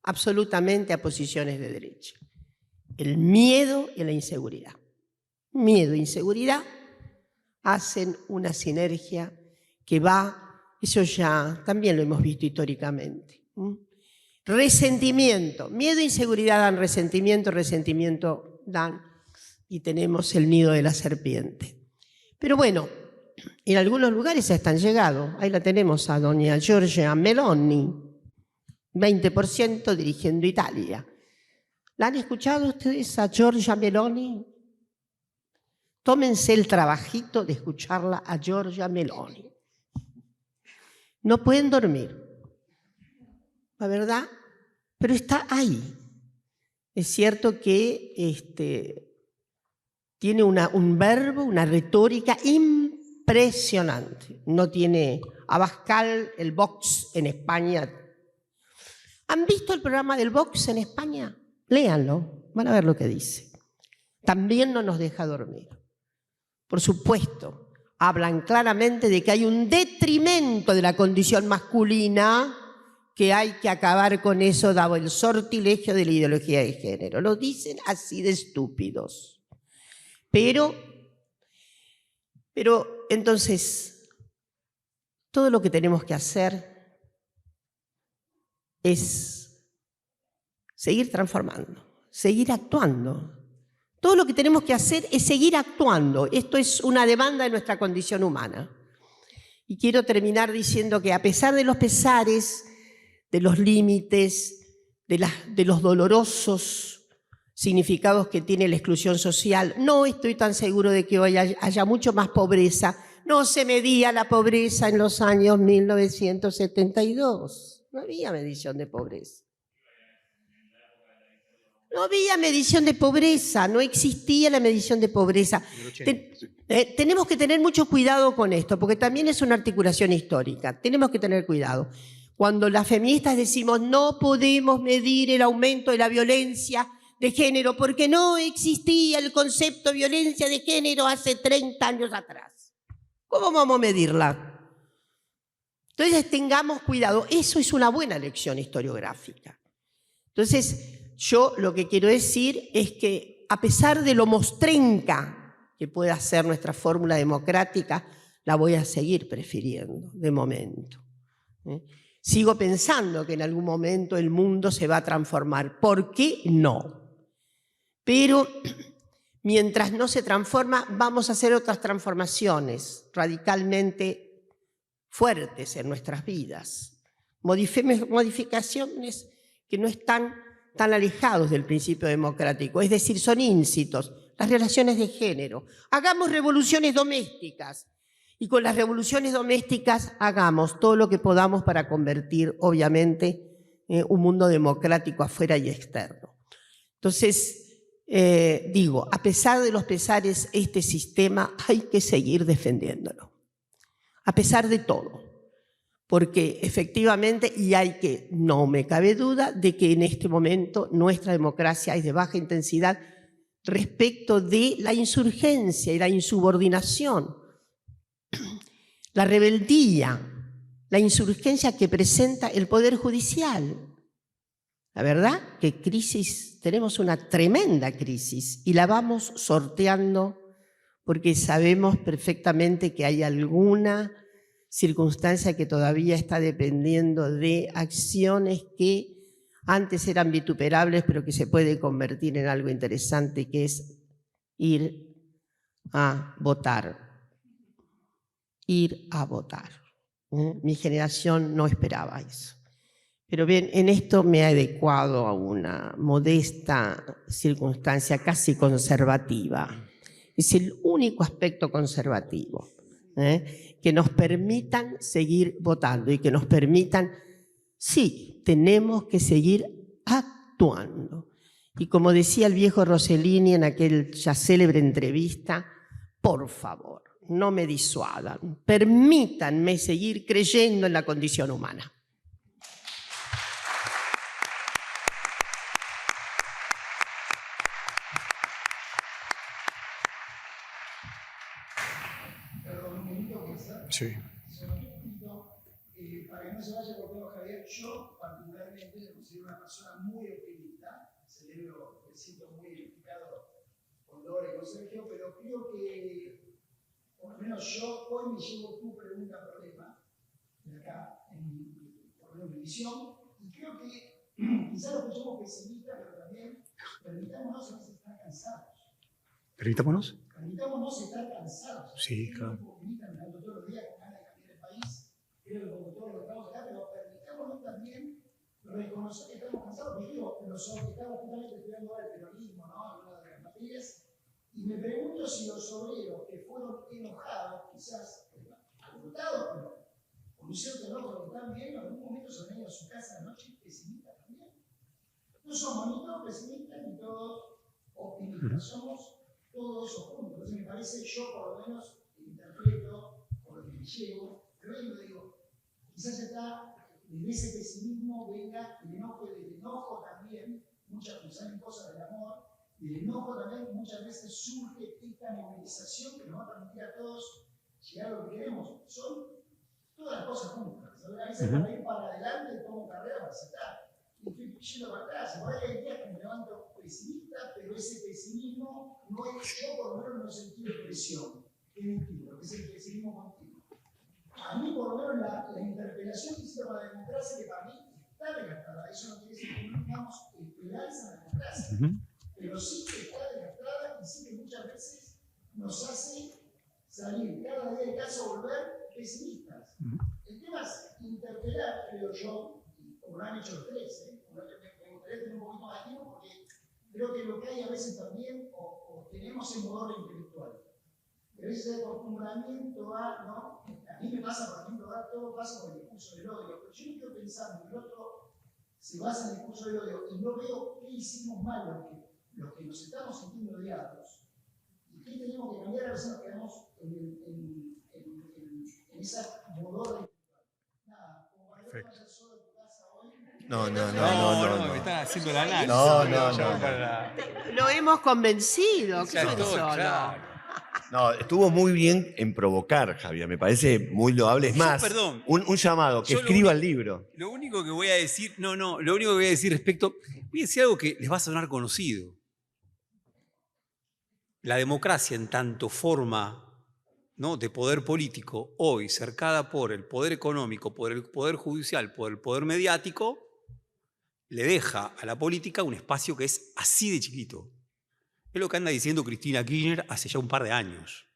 [SPEAKER 4] absolutamente a posiciones de derecha. El miedo y la inseguridad. Miedo e inseguridad hacen una sinergia que va, eso ya también lo hemos visto históricamente. Resentimiento, miedo e inseguridad dan resentimiento, resentimiento dan, y tenemos el nido de la serpiente. Pero bueno, en algunos lugares ya están llegado. Ahí la tenemos a doña Giorgia Meloni, 20% dirigiendo Italia. ¿La han escuchado ustedes a Giorgia Meloni? Tómense el trabajito de escucharla a Giorgia Meloni. No pueden dormir, la verdad, pero está ahí. Es cierto que tiene un verbo, una retórica impresionante. No tiene Abascal, el Vox en España. ¿Han visto el programa del Vox en España? Léanlo, van a ver lo que dice. También no nos deja dormir. Por supuesto, hablan claramente de que hay un detrimento de la condición masculina, que hay que acabar con eso dado el sortilegio de la ideología de género. Lo dicen así de estúpidos. Pero entonces, todo lo que tenemos que hacer es seguir transformando, seguir actuando. Todo lo que tenemos que hacer es seguir actuando. Esto es una demanda de nuestra condición humana. Y quiero terminar diciendo que a pesar de los pesares, de los límites, de los dolorosos significados que tiene la exclusión social, no estoy tan seguro de que hoy haya mucho más pobreza. No se medía la pobreza en los años 1972. No había medición de pobreza. No había medición de pobreza, no existía la medición de pobreza. Tenemos que tener mucho cuidado con esto, porque también es una articulación histórica. Tenemos que tener cuidado. Cuando las feministas decimos no podemos medir el aumento de la violencia de género, porque no existía el concepto de violencia de género hace 30 años atrás. ¿Cómo vamos a medirla? Entonces tengamos cuidado. Eso es una buena lección historiográfica. Entonces, yo lo que quiero decir es que a pesar de lo mostrenca que pueda ser nuestra fórmula democrática, la voy a seguir prefiriendo de momento. Sigo pensando que en algún momento el mundo se va a transformar. ¿Por qué no? Pero mientras no se transforma, vamos a hacer otras transformaciones radicalmente fuertes en nuestras vidas. Modificaciones que no están tan alejados del principio democrático, es decir, son íncitos, las relaciones de género. Hagamos revoluciones domésticas y con las revoluciones domésticas hagamos todo lo que podamos para convertir, obviamente, un mundo democrático afuera y externo. Entonces, digo, a pesar de los pesares, este sistema hay que seguir defendiéndolo, a pesar de todo. Porque efectivamente, no me cabe duda de que en este momento nuestra democracia es de baja intensidad respecto de la insurgencia y la insubordinación, la rebeldía, la insurgencia que presenta el Poder Judicial. La verdad que tenemos una tremenda crisis y la vamos sorteando porque sabemos perfectamente que hay alguna circunstancia que todavía está dependiendo de acciones que antes eran vituperables, pero que se puede convertir en algo interesante, que es ir a votar. Ir a votar. Mi generación no esperaba eso. Pero bien, en esto me he adecuado a una modesta circunstancia casi conservativa. Es el único aspecto conservativo, que nos permitan seguir votando y que nos permitan, sí, tenemos que seguir actuando. Y como decía el viejo Rossellini en aquella ya célebre entrevista, por favor, no me disuadan, permítanme seguir creyendo en la condición humana.
[SPEAKER 6] Sí.
[SPEAKER 8] Para que no se vaya por todo, Javier, yo particularmente me considero una persona muy optimista, celebro, me siento muy identificado con Lore y con Sergio, pero creo que, por lo menos yo hoy me llevo tu pregunta problema, de acá, por lo menos mi visión, y creo que quizás lo que somos pesimistas, pero también permitámonos a veces estar cansados.
[SPEAKER 6] Permitámonos.
[SPEAKER 8] Permitámonos estar cansados.
[SPEAKER 6] Sí, claro.
[SPEAKER 8] Todos los días con ganas de cambiar el país, creo que como todos los que estamos acá, pero permitámonos también reconocer que estamos cansados, porque digo, los que estamos justamente estudiando ahora el peronismo, ¿no? Una de las materias, y me pregunto si los obreros que fueron enojados, quizás alborotados, pero con un cierto enojo que están viendo, en algún momento se han ido a su casa a la noche pesimistas también. No somos ni todos pesimistas ni todos optimistas, somos todo eso junto. Entonces me parece, yo por lo menos interpreto, por lo que me llevo, pero yo digo, quizás está, desde ese pesimismo venga el enojo, y del enojo también, muchas veces salen cosas del amor, y del enojo también muchas veces surge esta movilización que nos va a permitir a todos llegar a lo que queremos. Son todas las cosas juntas. A veces para ir para adelante tomo carrera para saltar. Y estoy yendo para atrás. Por ahí hay días que me levanto pesimista, pero ese pesimismo no es, yo por lo menos no sentí de presión. Es mentira, que es el pesimismo continuo. A mí por lo menos la interpelación que hicieron a la democracia, que para mí está desgastada. Eso no quiere decir que no tengamos esperanza en la democracia. Pero sí que está desgastada y sí que muchas veces nos hace salir cada día de casa volver pesimistas. El tema es interpelar, creo yo, como lo han hecho los tres, me gustaría tener un poquito más de tiempo porque creo que lo que hay a veces también, o tenemos el modelo intelectual, pero ese acostumbramiento a, ¿no? A mí me pasa, por ejemplo, ahora todo pasa con el discurso del odio, pero yo me quedo pensando que el otro se basa en el discurso del odio y no veo qué hicimos mal los que nos estamos sintiendo odiados y qué tenemos que cambiar. A veces nos quedamos en esa modorra. Nada, como para que no vayas solo en tu casa hoy.
[SPEAKER 2] No.
[SPEAKER 3] Me están haciendo la análisis.
[SPEAKER 2] No.
[SPEAKER 4] Lo hemos convencido. ¿Qué
[SPEAKER 3] Claro,
[SPEAKER 4] pensó?
[SPEAKER 3] claro.
[SPEAKER 2] No, estuvo muy bien en provocar, Javier. Me parece muy loable. Es más,
[SPEAKER 3] perdón.
[SPEAKER 2] un llamado, que
[SPEAKER 3] Yo lo
[SPEAKER 2] escriba
[SPEAKER 3] único-
[SPEAKER 2] el libro.
[SPEAKER 3] Lo único que voy a decir, lo único que voy a decir respecto, voy a decir algo que les va a sonar conocido. La democracia en tanto forma, ¿no?, de poder político, hoy cercada por el poder económico, por el poder judicial, por el poder mediático, le deja a la política un espacio que es así de chiquito. Es lo que anda diciendo Cristina Kirchner hace ya un par de años,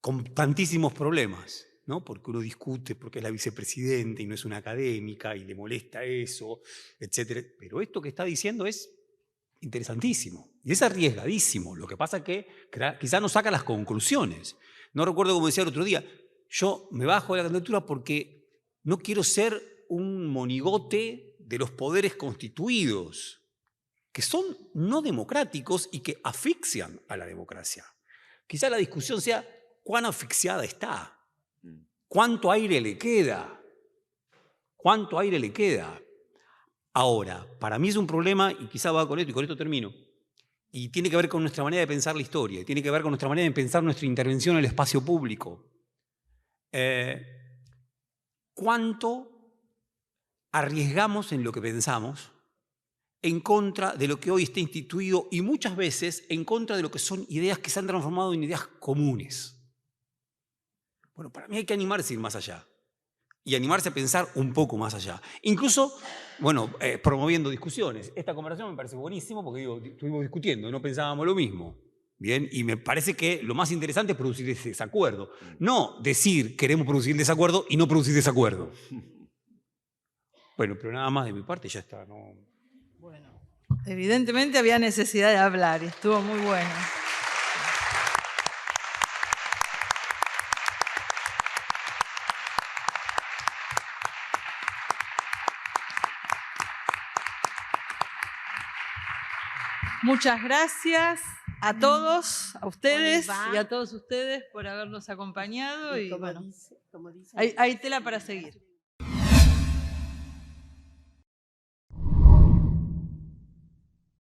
[SPEAKER 3] con tantísimos problemas, ¿no? Porque uno discute porque es la vicepresidenta y no es una académica y le molesta eso, etc. Pero esto que está diciendo es interesantísimo y es arriesgadísimo. Lo que pasa es que quizás no saca las conclusiones. No recuerdo cómo decía el otro día, yo me bajo de la candidatura porque no quiero ser un monigote de los poderes constituidos, que son no democráticos y que asfixian a la democracia. Quizá la discusión sea cuán asfixiada está, cuánto aire le queda, cuánto aire le queda. Ahora, para mí es un problema, y quizá va con esto, y con esto termino, y tiene que ver con nuestra manera de pensar la historia, y tiene que ver con nuestra manera de pensar nuestra intervención en el espacio público. ¿Cuánto arriesgamos en lo que pensamos en contra de lo que hoy está instituido y muchas veces en contra de lo que son ideas que se han transformado en ideas comunes. Bueno, para mí hay que animarse a ir más allá y animarse a pensar un poco más allá. Incluso, bueno, promoviendo discusiones. Esta conversación me parece buenísimo porque digo, estuvimos discutiendo y no pensábamos lo mismo. Bien, y me parece que lo más interesante es producir ese desacuerdo. No decir queremos producir desacuerdo y no producir desacuerdo. Bueno, pero nada más de mi parte ya está, ¿no?
[SPEAKER 1] Bueno, evidentemente había necesidad de hablar y estuvo muy bueno. Muchas gracias a todos, a ustedes y a todos ustedes por habernos acompañado. Y
[SPEAKER 4] como
[SPEAKER 1] bueno,
[SPEAKER 4] dice,
[SPEAKER 1] hay tela para seguir.